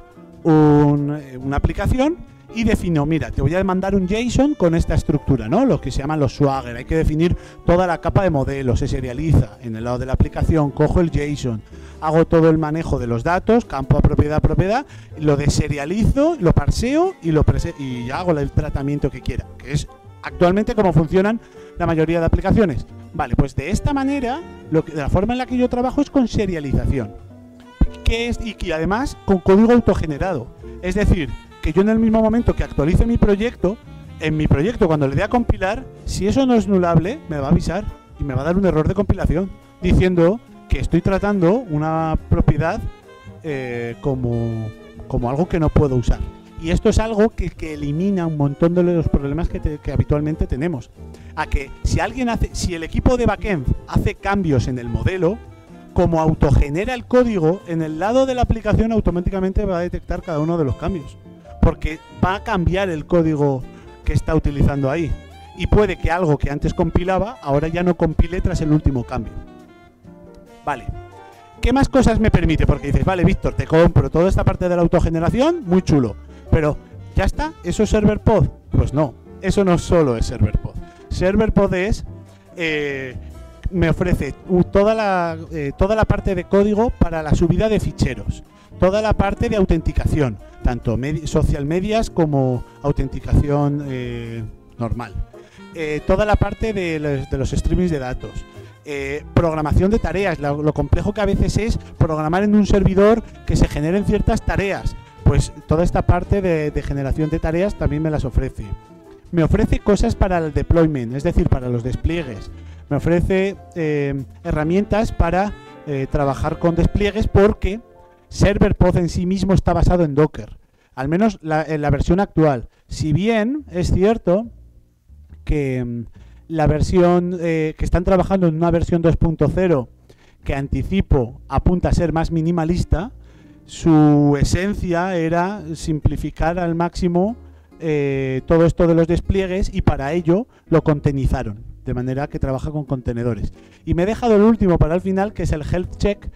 una aplicación y defino, mira, te voy a mandar un JSON con esta estructura, ¿no? Lo que se llaman los Swagger. Hay que definir toda la capa de modelos, se serializa en el lado de la aplicación, cojo el JSON, hago todo el manejo de los datos, campo a propiedad, lo deserializo, lo parseo y ya hago el tratamiento que quiera, que es actualmente como funcionan la mayoría de aplicaciones. Vale, pues de esta manera, de la forma en la que yo trabajo es con serialización, y que además con código autogenerado. Es decir, que yo en el mismo momento que actualice mi proyecto, en mi proyecto cuando le dé a compilar, si eso no es nulable, me va a avisar y me va a dar un error de compilación diciendo que estoy tratando una propiedad como algo que no puedo usar. Y esto es algo que elimina un montón de los problemas que habitualmente tenemos. A que si el equipo de backend hace cambios en el modelo, como autogenera el código, en el lado de la aplicación automáticamente va a detectar cada uno de los cambios, porque va a cambiar el código que está utilizando ahí. Y puede que algo que antes compilaba, ahora ya no compile tras el último cambio. Vale. ¿Qué más cosas me permite? Porque dices, vale, Víctor, te compro toda esta parte de la autogeneración, muy chulo. Pero, ¿ya está? ¿Eso es Server Pod? Pues no, eso no solo es Server Pod. Server Pod es me ofrece toda la parte de código para la subida de ficheros, toda la parte de autenticación, tanto social medias como autenticación normal, toda la parte de los streamings de datos, programación de tareas, lo complejo que a veces es programar en un servidor que se generen ciertas tareas, pues toda esta parte de generación de tareas también me las ofrece. Me ofrece cosas para el deployment, es decir, para los despliegues. Me ofrece herramientas para trabajar con despliegues, porque ServerPod en sí mismo está basado en Docker, al menos en la versión actual. Si bien es cierto que la versión que están trabajando en una versión 2.0 que anticipo apunta a ser más minimalista, su esencia era simplificar al máximo todo esto de los despliegues, y para ello lo containerizaron, de manera que trabaja con contenedores. Y me he dejado el último para el final, que es el Health Check,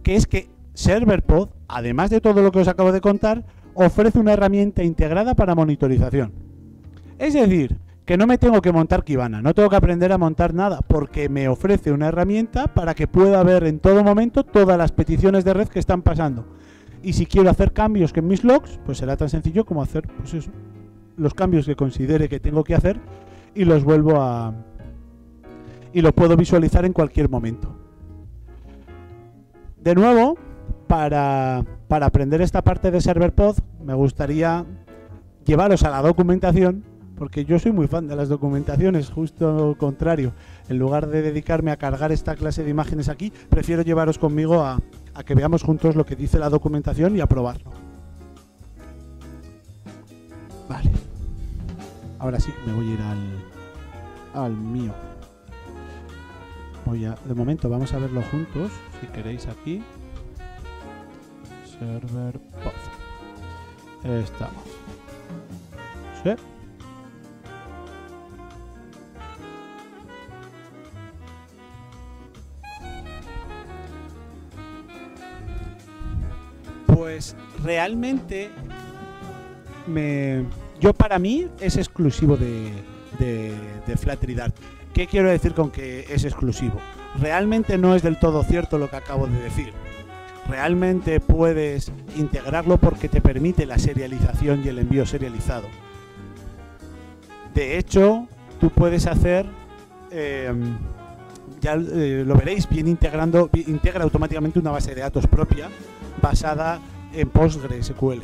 que es que ServerPod, además de todo lo que os acabo de contar, ofrece una herramienta integrada para monitorización. Es decir, que no me tengo que montar Kibana, no tengo que aprender a montar nada, porque me ofrece una herramienta para que pueda ver en todo momento todas las peticiones de red que están pasando. Y si quiero hacer cambios en mis logs, pues será tan sencillo como hacer, pues eso, los cambios que considere que tengo que hacer, y los vuelvo a... y lo puedo visualizar en cualquier momento. De nuevo, para aprender esta parte de ServerPod, me gustaría llevaros a la documentación, porque yo soy muy fan de las documentaciones, justo lo contrario. En lugar de dedicarme a cargar esta clase de imágenes aquí, prefiero llevaros conmigo a que veamos juntos lo que dice la documentación y a probarlo. Vale. Ahora sí que me voy a ir al mío. De momento vamos a verlo juntos, si queréis aquí. ServerPod. Estamos. ¿Sí? Pues realmente para mí es exclusivo de Flutter y Dart. ¿Qué quiero decir con que es exclusivo? Realmente no es del todo cierto lo que acabo de decir. Realmente puedes integrarlo porque te permite la serialización y el envío serializado. De hecho, tú puedes hacer, lo veréis, integra automáticamente una base de datos propia basada en PostgreSQL.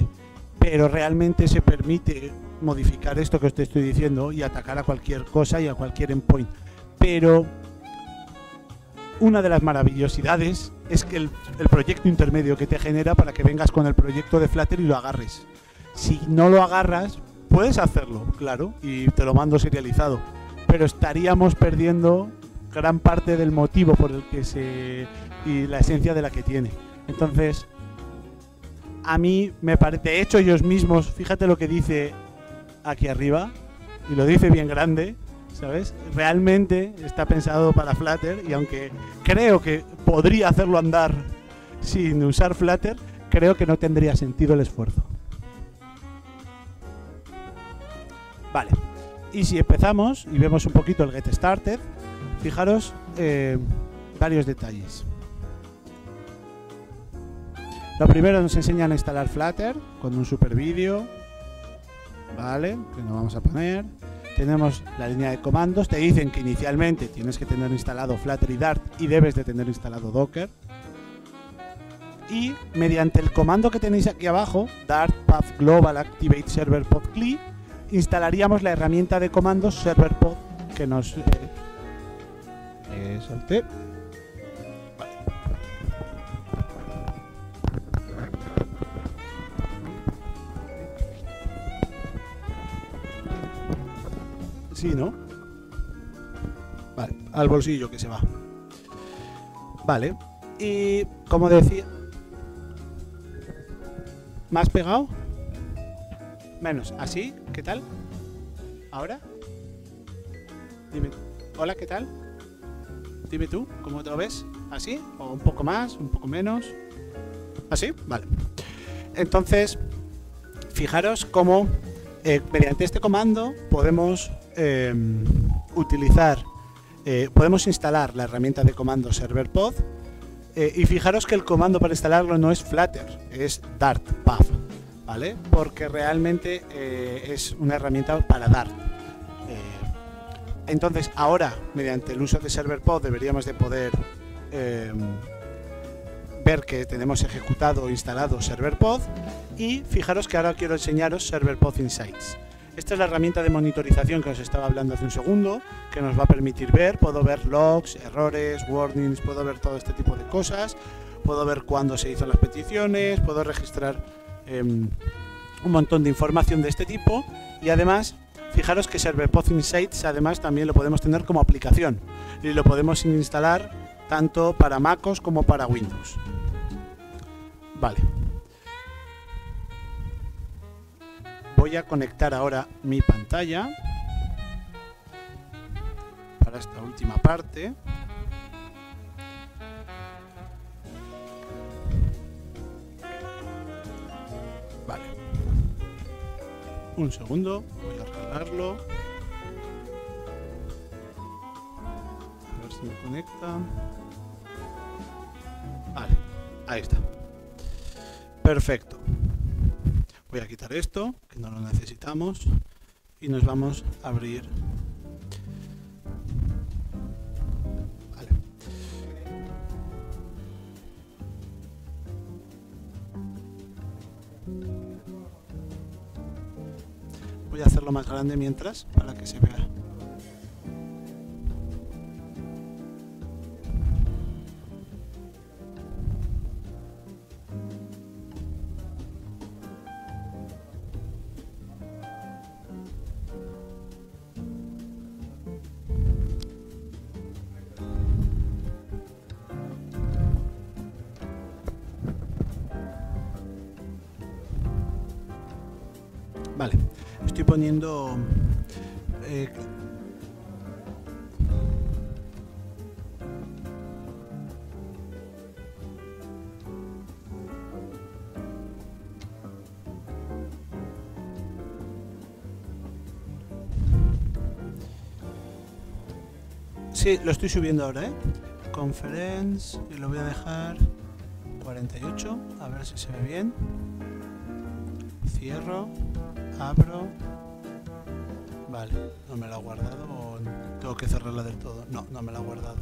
Pero realmente se permite modificar esto que os te estoy diciendo y atacar a cualquier cosa y a cualquier endpoint. Pero una de las maravillosidades es que el proyecto intermedio que te genera para que vengas con el proyecto de Flutter y lo agarres. Si no lo agarras, puedes hacerlo, claro, y te lo mando serializado, pero estaríamos perdiendo gran parte del motivo por el que y la esencia de la que tiene. Entonces, a mí me parece, de hecho ellos mismos, fíjate lo que dice aquí arriba, y lo dice bien grande, ¿sabes? Realmente está pensado para Flutter, y aunque creo que podría hacerlo andar sin usar Flutter, creo que no tendría sentido el esfuerzo. Vale, y si empezamos y vemos un poquito el Get Started, fijaros varios detalles. Lo primero, nos enseñan a instalar Flutter con un super vídeo, vale, que no vamos a poner. Tenemos la línea de comandos, te dicen que inicialmente tienes que tener instalado Flutter y Dart y debes de tener instalado Docker. Y mediante el comando que tenéis aquí abajo, Dart path global activate serverpod CLI, instalaríamos la herramienta de comandos serverpod que nos salté. Vale. Sí, ¿no? Vale, al bolsillo que se va. Vale, y como decía, ¿más pegado? Menos, así, ¿qué tal? ¿Ahora? Dime, hola, ¿qué tal? Dime tú, ¿cómo te lo ves? ¿Así? ¿O un poco más? ¿Un poco menos? ¿Así? Vale. Entonces, fijaros cómo mediante este comando podemos utilizar podemos instalar la herramienta de comando serverpod. Y fijaros que el comando para instalarlo no es Flutter, es Dart, puff, ¿vale? Porque realmente es una herramienta para Dart. Entonces, ahora, mediante el uso de serverpod, deberíamos de poder ver que tenemos ejecutado o instalado serverpod. Y fijaros que ahora quiero enseñaros serverpod Insights. Esta es la herramienta de monitorización que os estaba hablando hace un segundo, que nos va a permitir ver, puedo ver logs, errores, warnings, puedo ver todo este tipo de cosas, puedo ver cuándo se hizo las peticiones, puedo registrar un montón de información de este tipo. Y además, fijaros que serverpod Insights además también lo podemos tener como aplicación y lo podemos instalar tanto para MacOS como para Windows. Vale. Voy a conectar ahora mi pantalla para esta última parte. Vale. Un segundo, voy a arreglarlo. A ver si me conecta. Vale, ahí está. Perfecto. Voy a quitar esto, que no lo necesitamos, y nos vamos a abrir. Vale. Voy a hacerlo más grande mientras, para que se vea. Vale, estoy poniendo sí, lo estoy subiendo ahora, Conference, y lo voy a dejar 48, a ver si se ve bien. Cierro. Abro. Vale, no me lo ha guardado o tengo que cerrarla del todo. No, no me la ha guardado.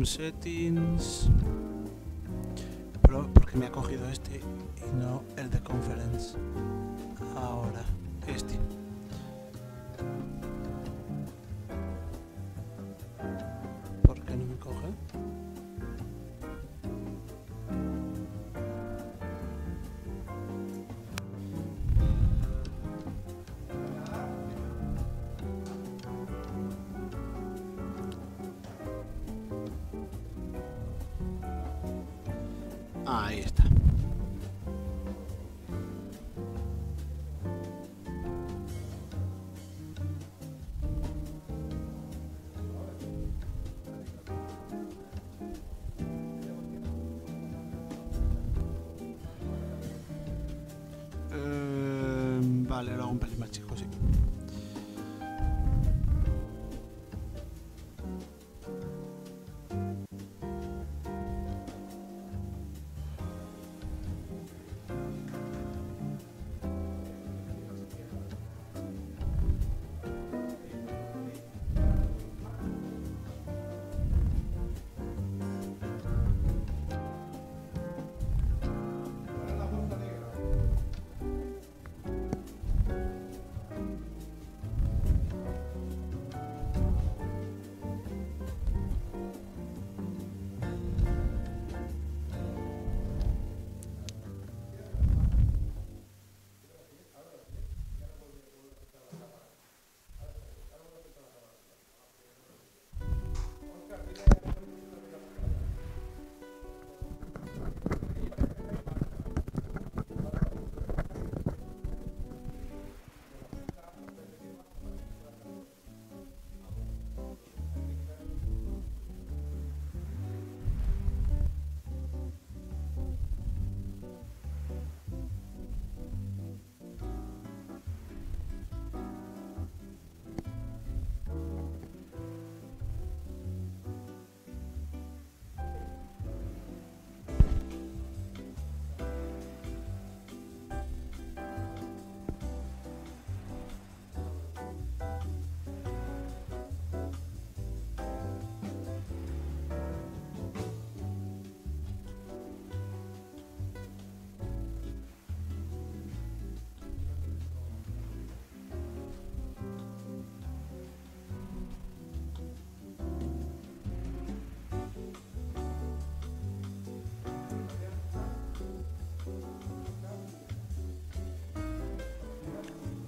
Settings. Pero porque me ha cogido este y no el de Conference. Ahora, este. ¿Por qué no me coge? Ahí está. Vale, lo hago un pelín más chico, sí.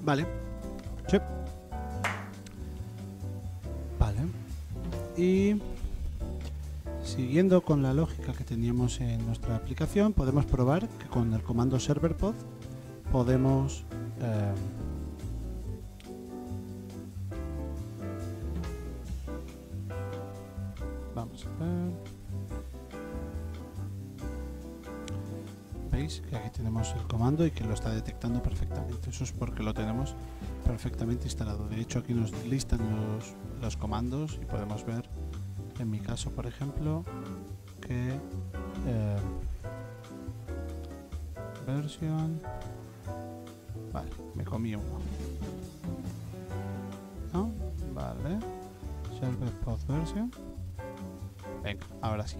Vale. Sí. Vale. Y siguiendo con la lógica que teníamos en nuestra aplicación, podemos probar que con el comando serverpod podemos vamos a ver. Veis que aquí tenemos el comando y que lo está detectando perfectamente. Eso es porque lo tenemos perfectamente instalado. De hecho, aquí nos listan los comandos y podemos ver, en mi caso, por ejemplo, que versión. Vale, me comí uno. ¿No? Vale. Serverpod version. Venga, ahora sí.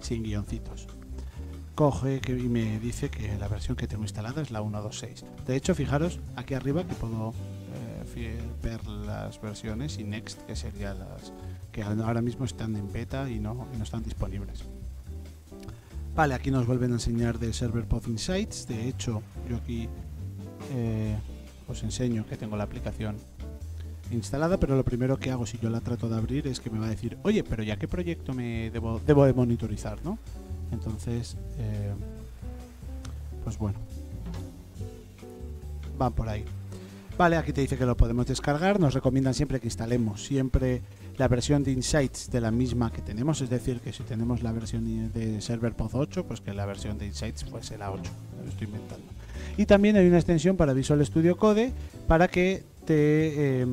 Sin guioncitos. Coge y me dice que la versión que tengo instalada es la 1.2.6. De hecho, fijaros aquí arriba que puedo ver las versiones y next, que serían las que ahora mismo están en beta y no están disponibles. Vale, aquí nos vuelven a enseñar de Serverpod Insights. De hecho, yo aquí os enseño que tengo la aplicación instalada, pero lo primero que hago si yo la trato de abrir es que me va a decir, oye, pero ya qué proyecto me debo de monitorizar, ¿no? Entonces, pues bueno, van por ahí. Vale, aquí te dice que lo podemos descargar. Nos recomiendan siempre que instalemos siempre la versión de Insights de la misma que tenemos, es decir, que si tenemos la versión de Serverpod 8, pues que la versión de Insights fuese la 8, lo estoy inventando. Y también hay una extensión para Visual Studio Code para que te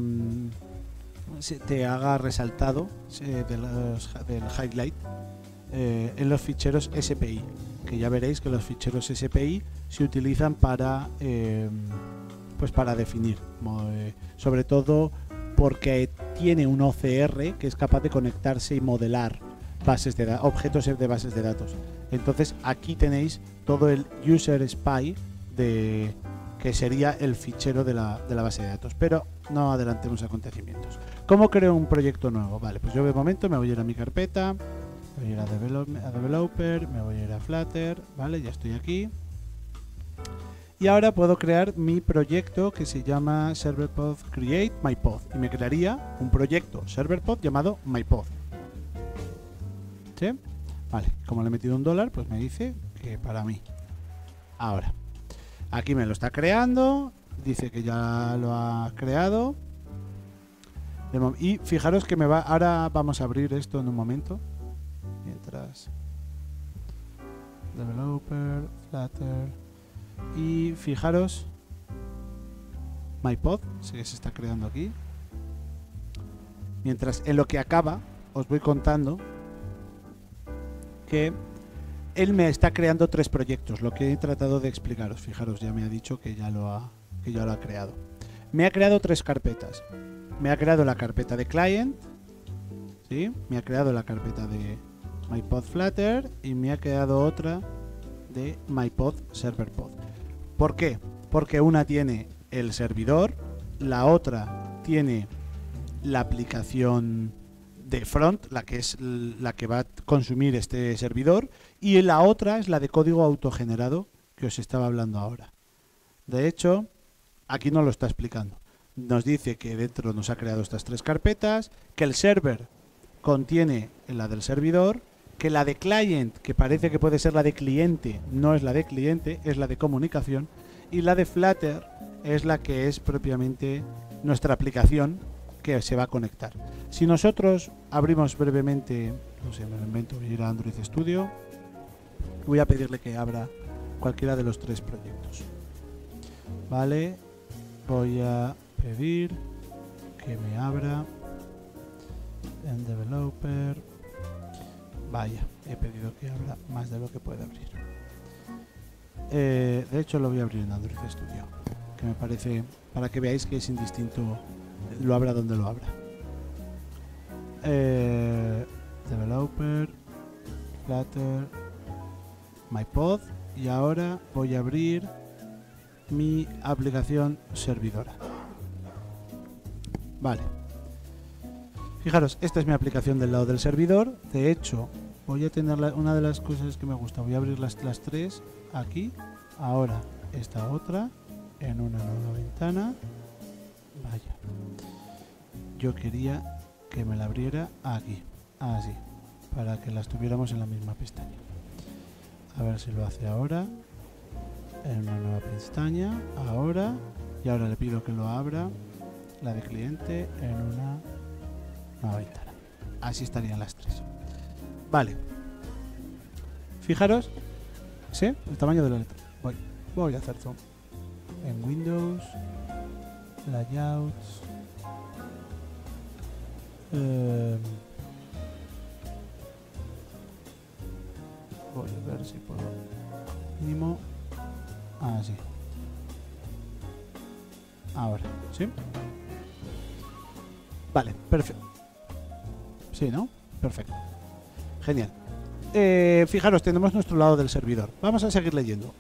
haga resaltado del highlight en los ficheros SPI, que ya veréis que los ficheros SPI se utilizan para pues para definir, sobre todo porque tiene un OCR que es capaz de conectarse y modelar bases de objetos de bases de datos. Entonces aquí tenéis todo el user SPI que sería el fichero de la base de datos, pero no adelantemos acontecimientos. ¿Cómo creo un proyecto nuevo? Vale, pues yo de momento me voy a ir a mi carpeta, me voy a ir a Developer, me voy a ir a Flutter, vale, ya estoy aquí. Y ahora puedo crear mi proyecto que se llama Serverpod Create MyPod. Y me crearía un proyecto Serverpod llamado MyPod. ¿Sí? Vale, como le he metido $1, pues me dice que para mí. Ahora, aquí me lo está creando. Dice que ya lo ha creado. Y fijaros que ahora vamos a abrir esto en un momento. Mientras. Developer, Flutter. Y fijaros, MyPod se está creando aquí. Mientras en lo que acaba os voy contando que él me está creando 3 proyectos, lo que he tratado de explicaros. Fijaros, ya me ha dicho que ya lo ha creado. Me ha creado 3 carpetas. Me ha creado la carpeta de client, ¿sí? Me ha creado la carpeta de MyPod Flutter y me ha creado otra de MyPod Serverpod. ¿Por qué? Porque una tiene el servidor, la otra tiene la aplicación de front, la que es la que va a consumir este servidor, y la otra es la de código autogenerado que os estaba hablando ahora. De hecho, aquí no lo está explicando. Nos dice que dentro nos ha creado estas 3 carpetas, que el server contiene la del servidor, que la de client, que parece que puede ser la de cliente, no es la de cliente, es la de comunicación, y la de Flutter es la que es propiamente nuestra aplicación que se va a conectar. Si nosotros abrimos brevemente, no sé, me lo invento, voy a ir a Android Studio, voy a pedirle que abra cualquiera de los 3 proyectos. Vale, voy a pedir que me abra en Developer. Vaya, he pedido que abra más de lo que puede abrir. De hecho lo voy a abrir en Android Studio, que me parece, para que veáis que es indistinto, lo abra donde lo abra. Developer, Flutter, MyPod, y ahora voy a abrir mi aplicación servidora. Vale. Fijaros, esta es mi aplicación del lado del servidor. De hecho, voy a tener una de las cosas que me gusta. Voy a abrir las 3 aquí. Ahora esta otra en una nueva ventana. Vaya. Yo quería que me la abriera aquí. Así. Para que las tuviéramos en la misma pestaña. A ver si lo hace ahora. En una nueva pestaña. Ahora. Y ahora le pido que lo abra. La de cliente en una nueva ventana. Así estarían las tres. Vale. Fijaros. ¿Sí? El tamaño de la letra. Voy a hacer zoom. En Windows. Layouts. Voy a ver si puedo. Mínimo. Así. Ahora, ¿sí? Vale, perfecto. Sí, ¿no? Perfecto. Genial. Fijaros, tenemos nuestro lado del servidor. Vamos a seguir leyendo.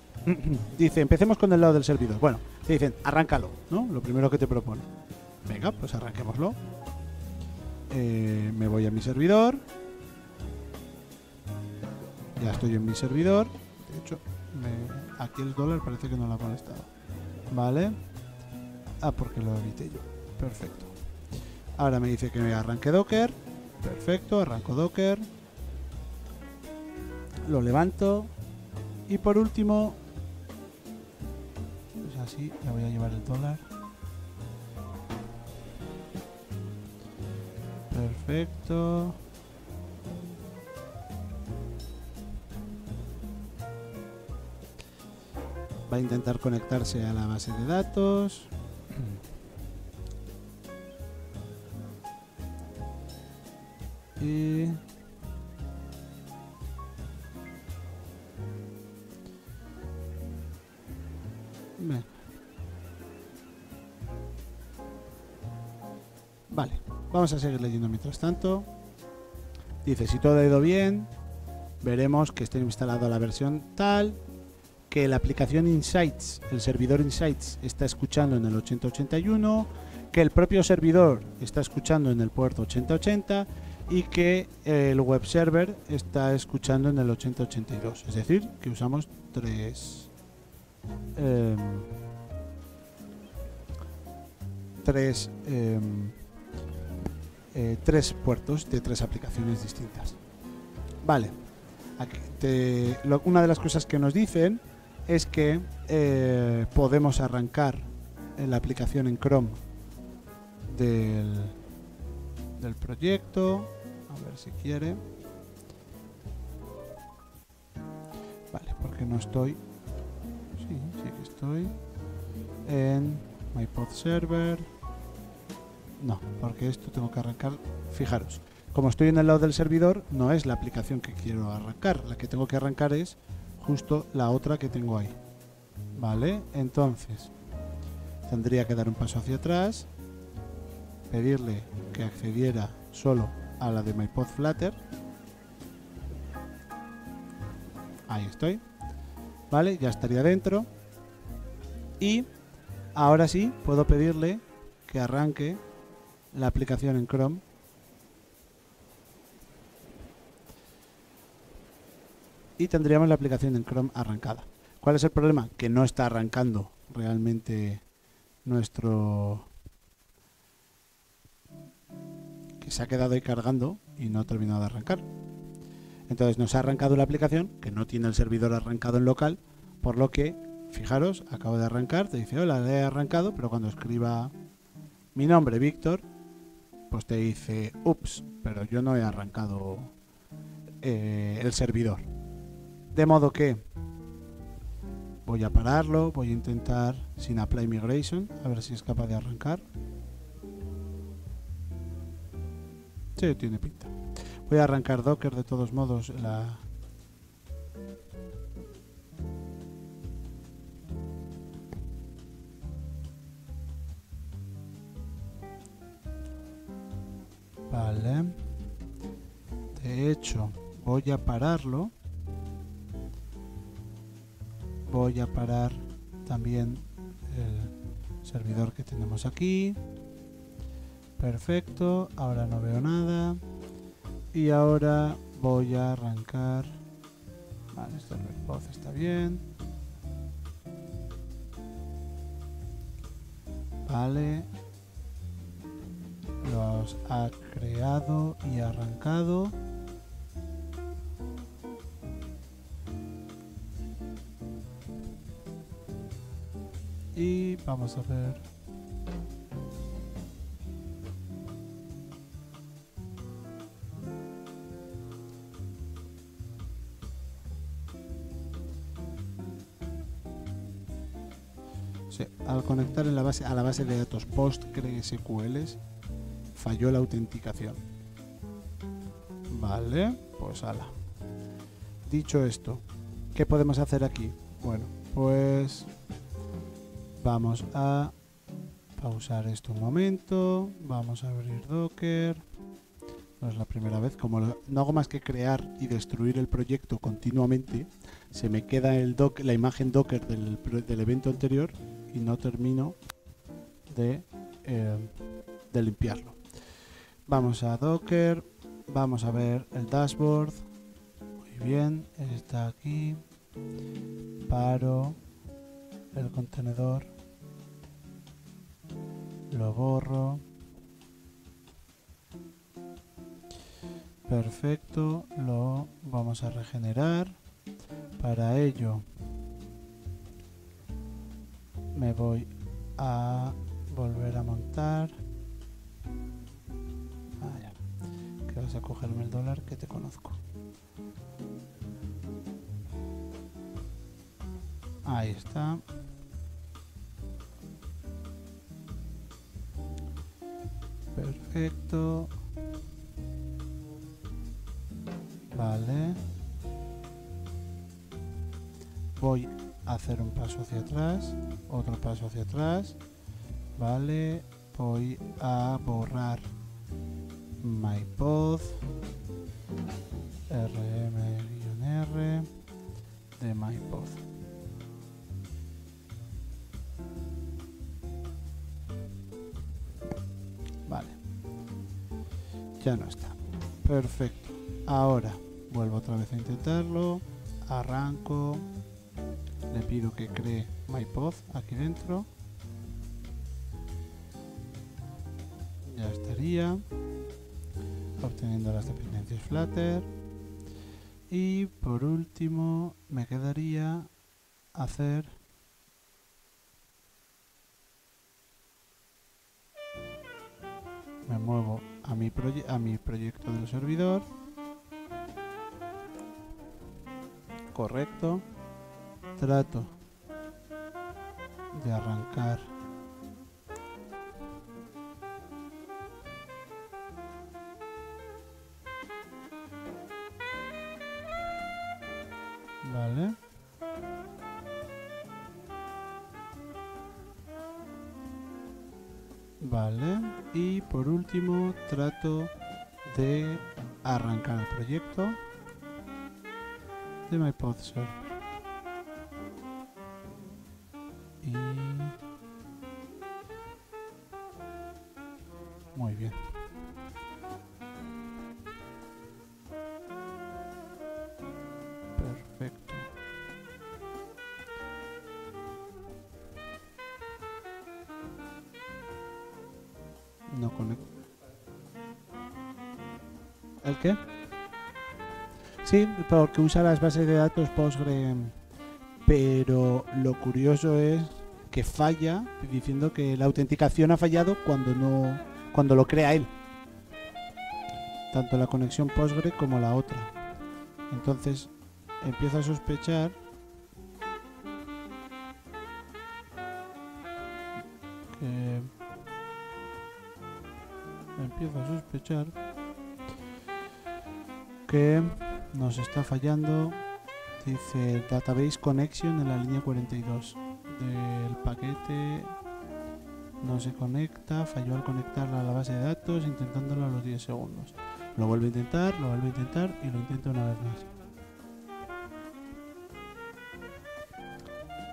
Dice, empecemos con el lado del servidor. Bueno, te dicen, arráncalo, ¿no? Lo primero que te propone. Venga, pues arranquémoslo. Me voy a mi servidor. Ya estoy en mi servidor. De hecho, aquí el dólar parece que no lo ha molestado. Vale. Porque lo evité yo. Perfecto. Ahora me dice que me arranque Docker. Perfecto, arranco Docker. Lo levanto. Y por último, pues así, le voy a llevar el dólar. Perfecto. Va a intentar conectarse a la base de datos. Y vale, vamos a seguir leyendo mientras tanto. Dice, si todo ha ido bien, veremos que está instalado la versión tal, que la aplicación Insights, el servidor Insights, está escuchando en el 8081, que el propio servidor está escuchando en el puerto 8080 y que el web server está escuchando en el 8082. Es decir, que usamos tres puertos de tres aplicaciones distintas. Vale. Aquí una de las cosas que nos dicen es que podemos arrancar la aplicación en Chrome del proyecto. A ver si quiere. Vale, porque no estoy. Sí que estoy en MyPod Server. No, porque esto tengo que arrancar. Fijaros, como estoy en el lado del servidor, no es la aplicación que quiero arrancar. La que tengo que arrancar es justo la otra que tengo ahí. Vale, entonces tendría que dar un paso hacia atrás, pedirle que accediera solo a la de MyPod Flutter. Ahí estoy. Vale, ya estaría dentro. Y ahora sí puedo pedirle que arranque la aplicación en Chrome. Y tendríamos la aplicación en Chrome arrancada. ¿Cuál es el problema? Que no está arrancando realmente nuestro... que se ha quedado ahí cargando y no ha terminado de arrancar. Entonces nos ha arrancado la aplicación, que no tiene el servidor arrancado en local, por lo que, fijaros, acabo de arrancar, te dice, hola, le he arrancado, pero cuando escriba mi nombre, Víctor, pues te dice, ups, pero yo no he arrancado el servidor. De modo que voy a pararlo, voy a intentar sin Apply Migration, a ver si es capaz de arrancar. Sí, tiene pinta. Voy a arrancar Docker de todos modos. Vale. De hecho, voy a pararlo. Voy a parar también el servidor que tenemos aquí. Perfecto. Ahora no veo nada. Y ahora voy a arrancar. Vale, esto el voz está bien. Vale. vamos a creado y arrancado. Y vamos a ver. Sí, al conectar en la base, a la base de datos PostgreSQL falló la autenticación. Vale, pues ala. Dicho esto, ¿qué podemos hacer aquí? Bueno, pues vamos a pausar esto un momento. Vamos a abrir Docker. No es la primera vez. Como no hago más que crear y destruir el proyecto continuamente, se me queda la imagen Docker del evento anterior y no termino de limpiarlo. Vamos a Docker. Vamos a ver el dashboard. Muy bien, está aquí. Paro el contenedor, lo borro. Perfecto, lo vamos a regenerar. Para ello me voy a volver a montar. Que vas a cogerme el dólar, que te conozco. Ahí está. Perfecto. Vale. Voy a hacer un paso hacia atrás, otro paso hacia atrás. Vale. Voy a borrar mypod rm-r de mypod. Vale, ya no está. Perfecto. Ahora vuelvo otra vez a intentarlo. Arranco. Le pido que cree mypod aquí dentro. Ya estaría obteniendo las dependencias Flutter. Y por último me quedaría hacer me muevo a mi proyecto del servidor. Correcto. Trato de arrancar vale. Vale, y por último trato de arrancar el proyecto de mypod server. Y muy bien. Perfecto. No conecto. ¿El qué? Sí, porque usa las bases de datos Postgre, pero lo curioso es que falla diciendo que la autenticación ha fallado cuando lo crea él. Tanto la conexión Postgre como la otra. Entonces empiezo a sospechar que nos está fallando. Dice Database Connection en la línea 42 del paquete. No se conecta, falló al conectarla a la base de datos intentándolo a los 10 segundos. Lo vuelve a intentar y lo intento una vez más.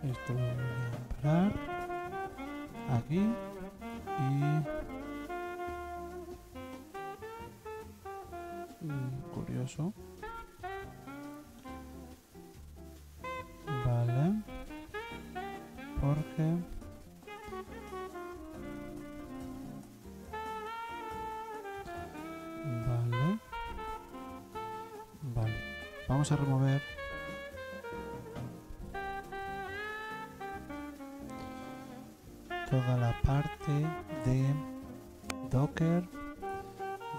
Esto lo voy a parar aquí y curioso. Vale, porque vamos a remover toda la parte de Docker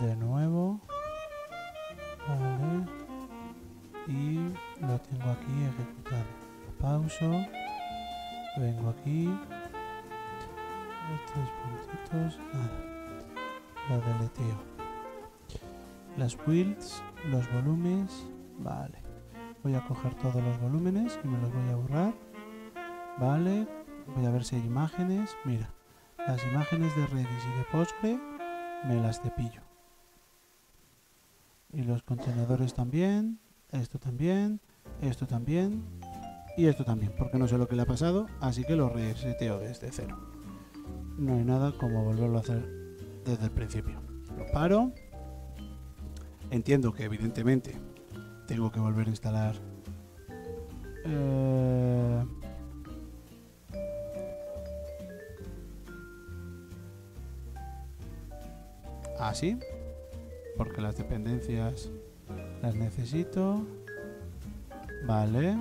de nuevo, vale, y lo tengo aquí ejecutado. Pauso, vengo aquí, estos puntitos, nada, lo deleteo. Las builds, los volúmenes, vale, voy a coger todos los volúmenes y me los voy a borrar, vale. Voy a ver si hay imágenes. Mira, las imágenes de Redis y de Postgre me las cepillo. Y los contenedores también. Esto también. Esto también. Y esto también. Porque no sé lo que le ha pasado. Así que lo reseteo desde cero. No hay nada como volverlo a hacer desde el principio. Lo paro. Entiendo que evidentemente tengo que volver a instalar así, porque las dependencias las necesito, vale,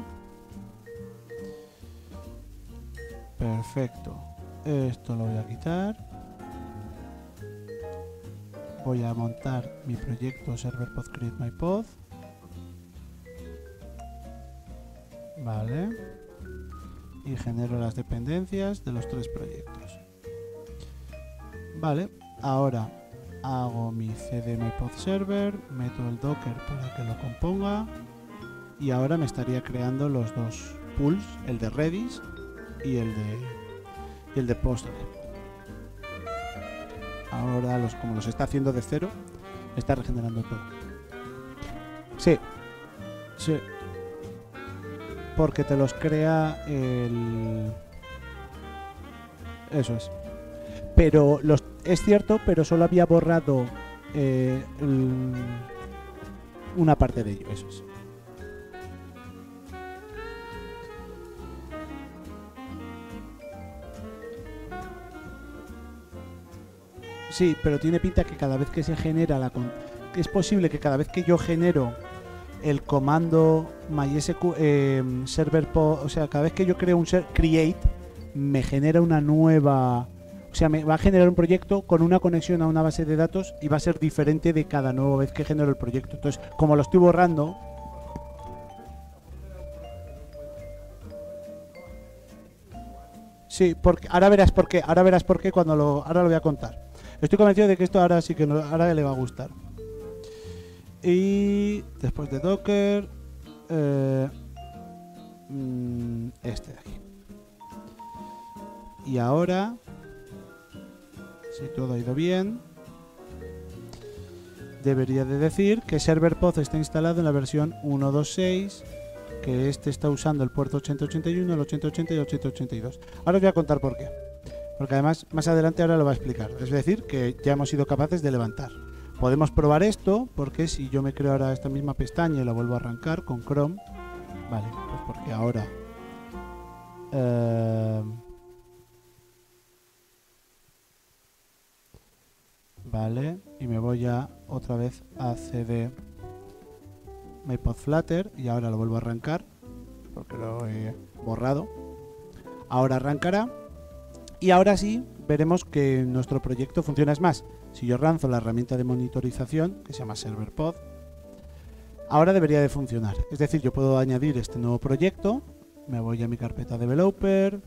perfecto. Esto lo voy a quitar, voy a montar mi proyecto serverpod create my pod, vale, y genero las dependencias de los tres proyectos, vale. Ahora hago mi cd mypod server, meto el docker para que lo componga y ahora me estaría creando los dos pools, el de Redis y el de Postgre. Ahora como los está haciendo de cero, está regenerando todo. Sí, porque te los crea eso es. Pero es cierto, pero solo había borrado una parte de ello, eso es. Sí, pero tiene pinta que cada vez que se genera es posible que cada vez que yo genero el comando MySQL serverpod, o sea, cada vez que yo creo un create, me genera una nueva. O sea, me va a generar un proyecto con una conexión a una base de datos y va a ser diferente de cada nueva vez que genero el proyecto. Entonces, como lo estoy borrando... Sí, porque ahora verás por qué ahora lo voy a contar. Estoy convencido de que esto ahora sí que ahora le va a gustar. Y después de Docker, este de aquí. Y ahora... Si todo ha ido bien, debería de decir que serverpod está instalado en la versión 1.2.6, que este está usando el puerto 8081, el 8080 y el 8082. Ahora os voy a contar por qué. Porque además, más adelante ahora lo va a explicar. Es decir, que ya hemos sido capaces de levantar. Podemos probar esto, porque si yo me creo ahora esta misma pestaña y la vuelvo a arrancar con Chrome, vale, pues porque ahora... Vale, y me voy otra vez a cd mypod flutter y ahora lo vuelvo a arrancar porque lo he borrado. Ahora arrancará y ahora sí veremos que nuestro proyecto funciona. Es más, si yo lanzo la herramienta de monitorización que se llama serverpod, ahora debería de funcionar. Es decir, yo puedo añadir este nuevo proyecto, me voy a mi carpeta developer,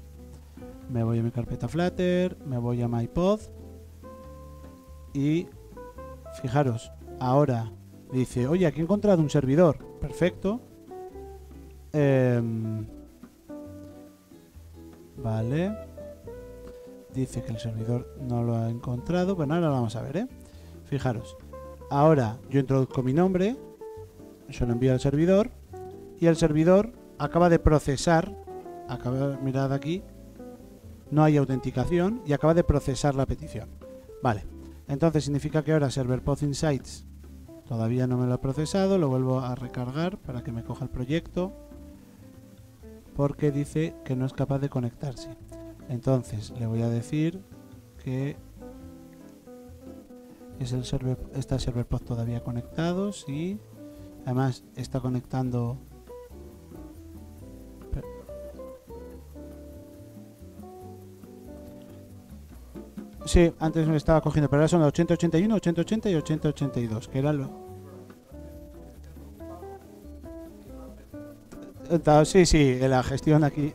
me voy a mi carpeta flutter, me voy a mypod. Y fijaros, ahora dice, oye, aquí he encontrado un servidor. Perfecto. Vale. Dice que el servidor no lo ha encontrado. Bueno, ahora lo vamos a ver, ¿eh? Fijaros. Ahora yo introduzco mi nombre. Se lo envío al servidor. Y el servidor acaba de procesar. Mirad aquí. No hay autenticación. Y acaba de procesar la petición. Vale. Entonces significa que ahora serverpod insights todavía no me lo ha procesado, lo vuelvo a recargar para que me coja el proyecto porque dice que no es capaz de conectarse. Entonces le voy a decir que es está el serverpod todavía conectado, sí, Además, está conectando... Sí, antes me estaba cogiendo, pero ahora son 8081, 8080 y 8082, que era lo... Sí, la gestión aquí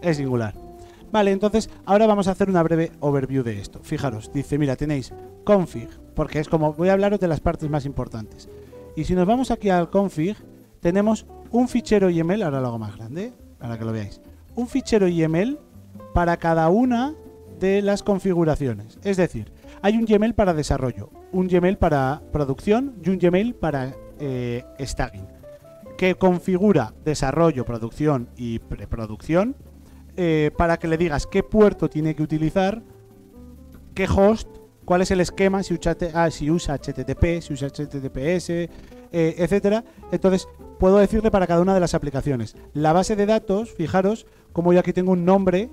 es singular. Vale, entonces ahora vamos a hacer una breve overview de esto. Fijaros, dice, mira, tenéis config, porque es como voy a hablaros de las partes más importantes. Y si nos vamos aquí al config, tenemos un fichero YML, ahora lo hago más grande, para que lo veáis. Un fichero YML para cada una de las configuraciones. Es decir, hay un YML para desarrollo, un YML para producción y un YML para staging, que configura desarrollo, producción y preproducción, para que le digas qué puerto tiene que utilizar, qué host, cuál es el esquema, si usa HTTP, si usa HTTPS, etcétera. Entonces puedo decirle para cada una de las aplicaciones. La base de datos, fijaros como yo aquí tengo un nombre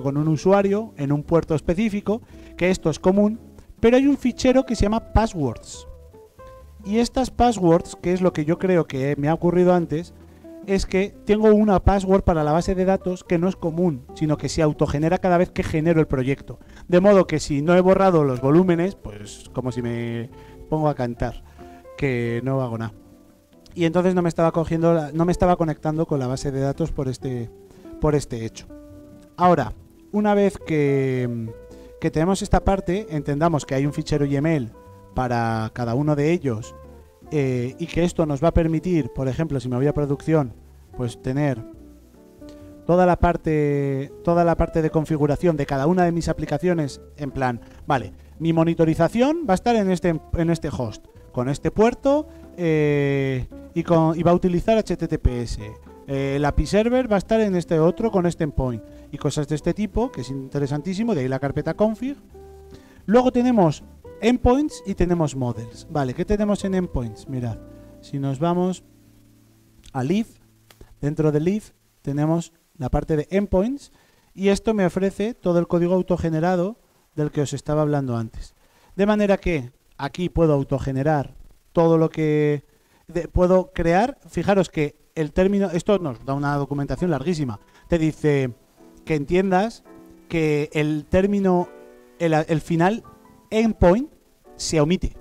con un usuario en un puerto específico, que esto es común, pero hay un fichero que se llama passwords. Y estas passwords, que es lo que yo creo que me ha ocurrido antes, es que tengo una password para la base de datos que no es común, sino que se autogenera cada vez que genero el proyecto. De modo que si no he borrado los volúmenes, pues como si me pongo a cantar, que no hago nada. Y entonces no me estaba conectando con la base de datos por este hecho. Ahora, una vez que tenemos esta parte, entendamos que hay un fichero YML para cada uno de ellos, y que esto nos va a permitir, por ejemplo, si me voy a producción, pues tener toda la parte de configuración de cada una de mis aplicaciones, en plan, vale, mi monitorización va a estar en este host, con este puerto, y va a utilizar HTTPS. El API server va a estar en este otro con este endpoint y cosas de este tipo, que es interesantísimo, de ahí la carpeta config. Luego tenemos endpoints y tenemos models. Vale, ¿qué tenemos en endpoints? Mirad, si nos vamos a Leaf, dentro de Leaf tenemos la parte de endpoints y esto me ofrece todo el código autogenerado del que os estaba hablando antes. De manera que aquí puedo autogenerar todo lo que puedo crear. Fijaros que el término, esto nos da una documentación larguísima, te dice que entiendas que el término, el final endpoint se omite,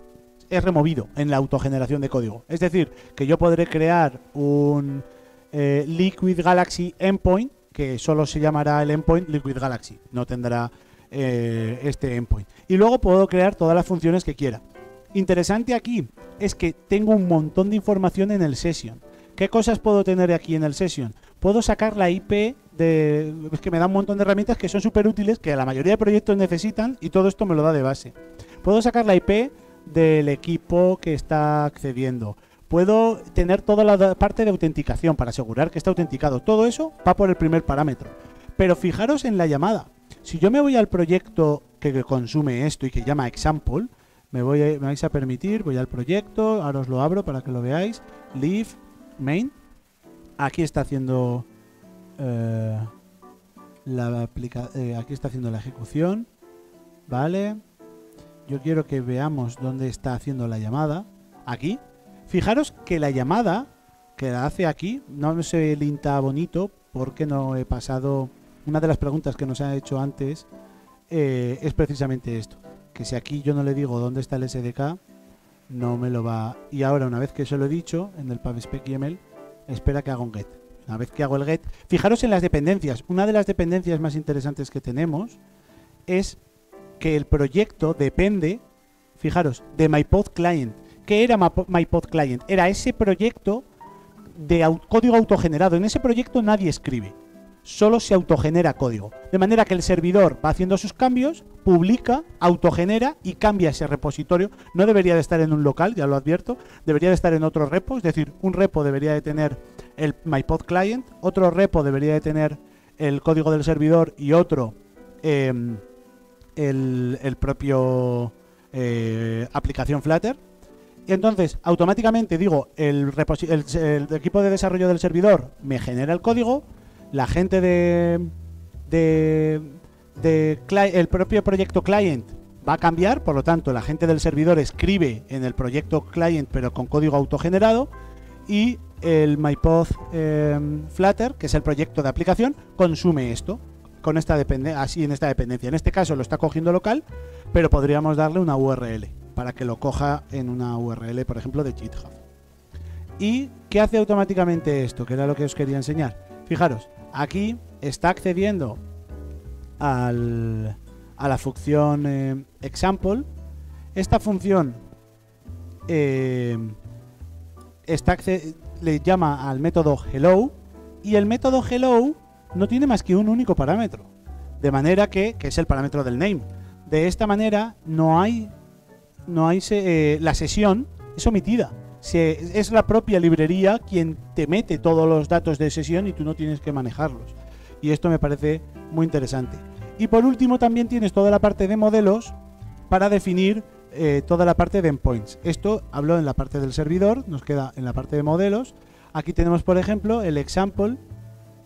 es removido en la autogeneración de código. Es decir, que yo podré crear un Liquid Galaxy endpoint que solo se llamará el endpoint Liquid Galaxy, no tendrá este endpoint. Y luego puedo crear todas las funciones que quiera. Interesante aquí es que tengo un montón de información en el session. ¿Qué cosas puedo tener aquí en el session? Puedo sacar la IP es que me da un montón de herramientas que son súper útiles, que la mayoría de proyectos necesitan, y todo esto me lo da de base. Puedo sacar la IP del equipo que está accediendo. Puedo tener toda la parte de autenticación para asegurar que está autenticado. Todo eso va por el primer parámetro. Pero fijaros en la llamada. Si yo me voy al proyecto que consume esto y que llama example, me vais a permitir, voy al proyecto, ahora os lo abro para que lo veáis. Leaf main. Aquí está haciendo aquí está haciendo la ejecución. Vale. Yo quiero que veamos dónde está haciendo la llamada. Aquí. Fijaros que la llamada que la hace aquí no se linta bonito porque no he pasado. Una de las preguntas que nos ha hecho antes es precisamente esto. Que si aquí yo no le digo dónde está el SDK, no me lo va. Y ahora, una vez que se lo he dicho en el pubspec YML, espera que haga un get. Una vez que hago el get, fijaros en las dependencias. Una de las dependencias más interesantes que tenemos es que el proyecto depende, fijaros, de MyPodClient. ¿Qué era MyPodClient? Era ese proyecto de código autogenerado. En ese proyecto nadie escribe, solo se autogenera código. De manera que el servidor va haciendo sus cambios, publica, autogenera y cambia ese repositorio. No debería de estar en un local, ya lo advierto, debería de estar en otro repo. Es decir, un repo debería de tener el MyPodClient, otro repo debería de tener el código del servidor y otro el propio aplicación Flutter. Y entonces, automáticamente digo, el equipo de desarrollo del servidor me genera el código, la gente el propio proyecto client va a cambiar, por lo tanto la gente del servidor escribe en el proyecto client pero con código autogenerado, y el MyPod Flutter, que es el proyecto de aplicación, consume esto con esta así en esta dependencia. En este caso lo está cogiendo local, pero podríamos darle una URL para que lo coja en una URL, por ejemplo, de GitHub. ¿Y qué hace automáticamente esto? Que era lo que os quería enseñar. Fijaros, aquí está accediendo a la función example. Esta función le llama al método hello, y el método hello no tiene más que un único parámetro, de manera que es el parámetro del name. De esta manera la sesión es omitida. Es la propia librería quien te mete todos los datos de sesión y tú no tienes que manejarlos. Y esto me parece muy interesante. Y por último también tienes toda la parte de modelos para definir toda la parte de endpoints. Esto hablo en la parte del servidor, nos queda en la parte de modelos. Aquí tenemos, por ejemplo, el example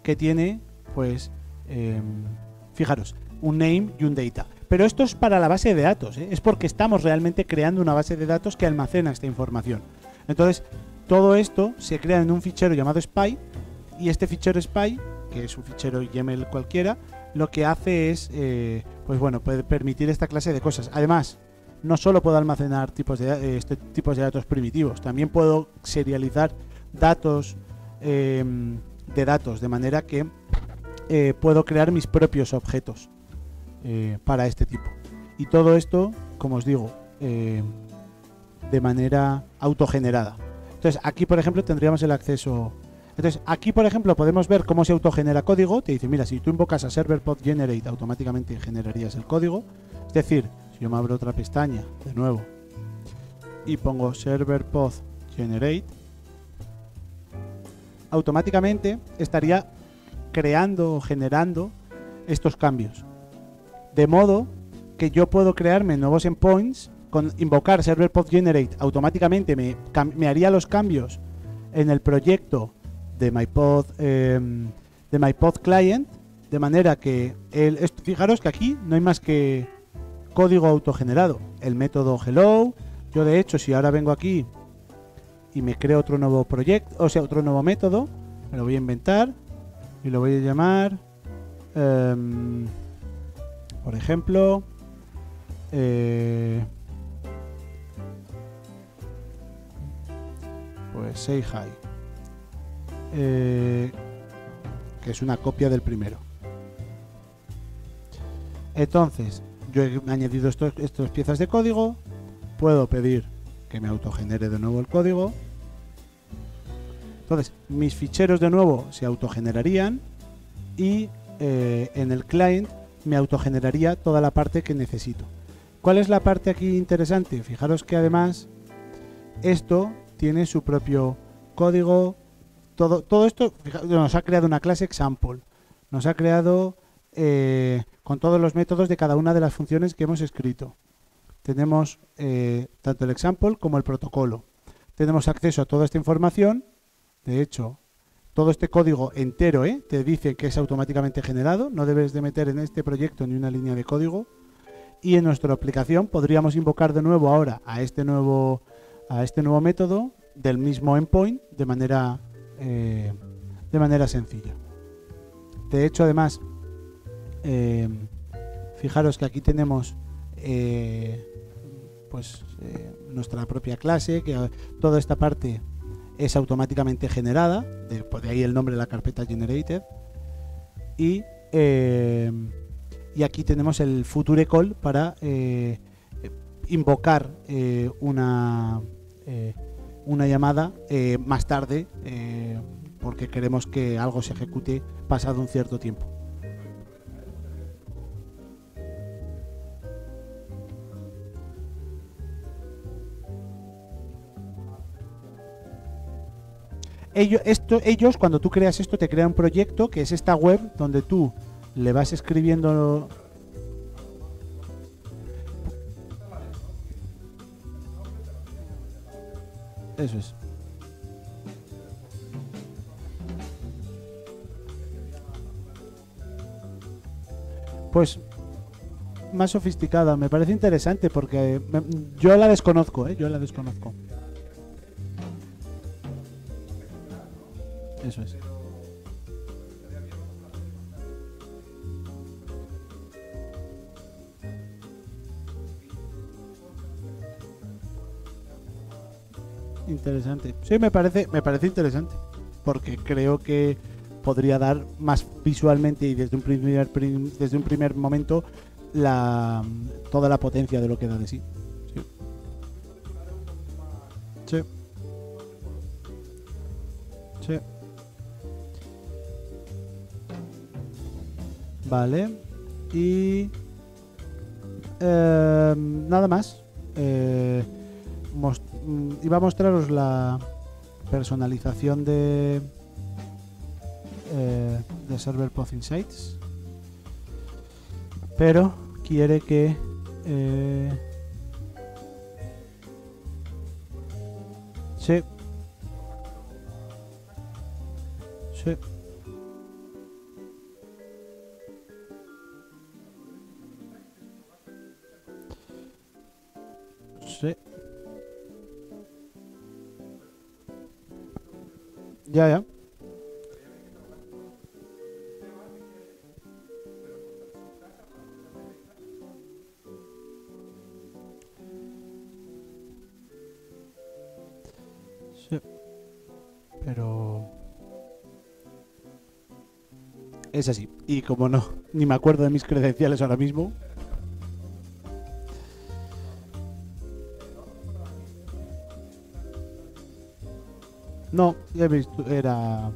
que tiene, pues, fijaros, un name y un data. Pero esto es para la base de datos, es porque estamos realmente creando una base de datos que almacena esta información. Entonces, todo esto se crea en un fichero llamado Spy, y este fichero Spy, que es un fichero YAML cualquiera, lo que hace es, pues bueno, puede permitir esta clase de cosas. Además, no solo puedo almacenar tipos de datos primitivos, también puedo serializar datos de manera que puedo crear mis propios objetos para este tipo. Y todo esto, como os digo, de manera autogenerada. Entonces, aquí, por ejemplo, tendríamos el acceso. Entonces, aquí, por ejemplo, podemos ver cómo se autogenera código. Te dice, mira, si tú invocas a server-pod generate, automáticamente generarías el código. Es decir, si yo me abro otra pestaña, de nuevo, y pongo server-pod generate, automáticamente estaría creando o generando estos cambios. De modo que yo puedo crearme nuevos endpoints. Con invocar server-pod generate, automáticamente me haría los cambios en el proyecto de MyPod client, de manera que fijaros que aquí no hay más que código autogenerado. El método hello. Yo, de hecho, si ahora vengo aquí y me creo otro nuevo proyecto, o sea, otro nuevo método, me lo voy a inventar y lo voy a llamar, por ejemplo, pues say hi, que es una copia del primero. Entonces, yo he añadido estas piezas de código, puedo pedir que me autogenere de nuevo el código. Entonces, mis ficheros de nuevo se autogenerarían y en el client me autogeneraría toda la parte que necesito. ¿Cuál es la parte aquí interesante? Fijaros que además esto tiene su propio código. Todo esto nos ha creado una clase example. Nos ha creado con todos los métodos de cada una de las funciones que hemos escrito. Tenemos tanto el example como el protocolo. Tenemos acceso a toda esta información. De hecho, todo este código entero te dice que es automáticamente generado. No debes de meter en este proyecto ni una línea de código. Y en nuestra aplicación podríamos invocar de nuevo ahora a este nuevo método del mismo endpoint de manera sencilla. De hecho, además, fijaros que aquí tenemos nuestra propia clase, que toda esta parte es automáticamente generada, de ahí el nombre de la carpeta generated, y aquí tenemos el future call para invocar una llamada más tarde, porque queremos que algo se ejecute pasado un cierto tiempo. Ellos, cuando tú creas esto, te crean un proyecto que es esta web donde tú le vas escribiendo. Eso es. Pues más sofisticada. Me parece interesante porque yo la desconozco, yo la desconozco. Eso es. Interesante. Sí, me parece interesante. Porque creo que podría dar más visualmente y desde un primer momento toda la potencia de lo que da de sí. Sí. Sí. Sí. Vale. Y nada más. Iba a mostraros la personalización de Server Path Insights, pero quiere que sí. Sí. Sí. Ya. Sí. Pero es así. Y como no, ni me acuerdo de mis credenciales ahora mismo. No, ya he visto, era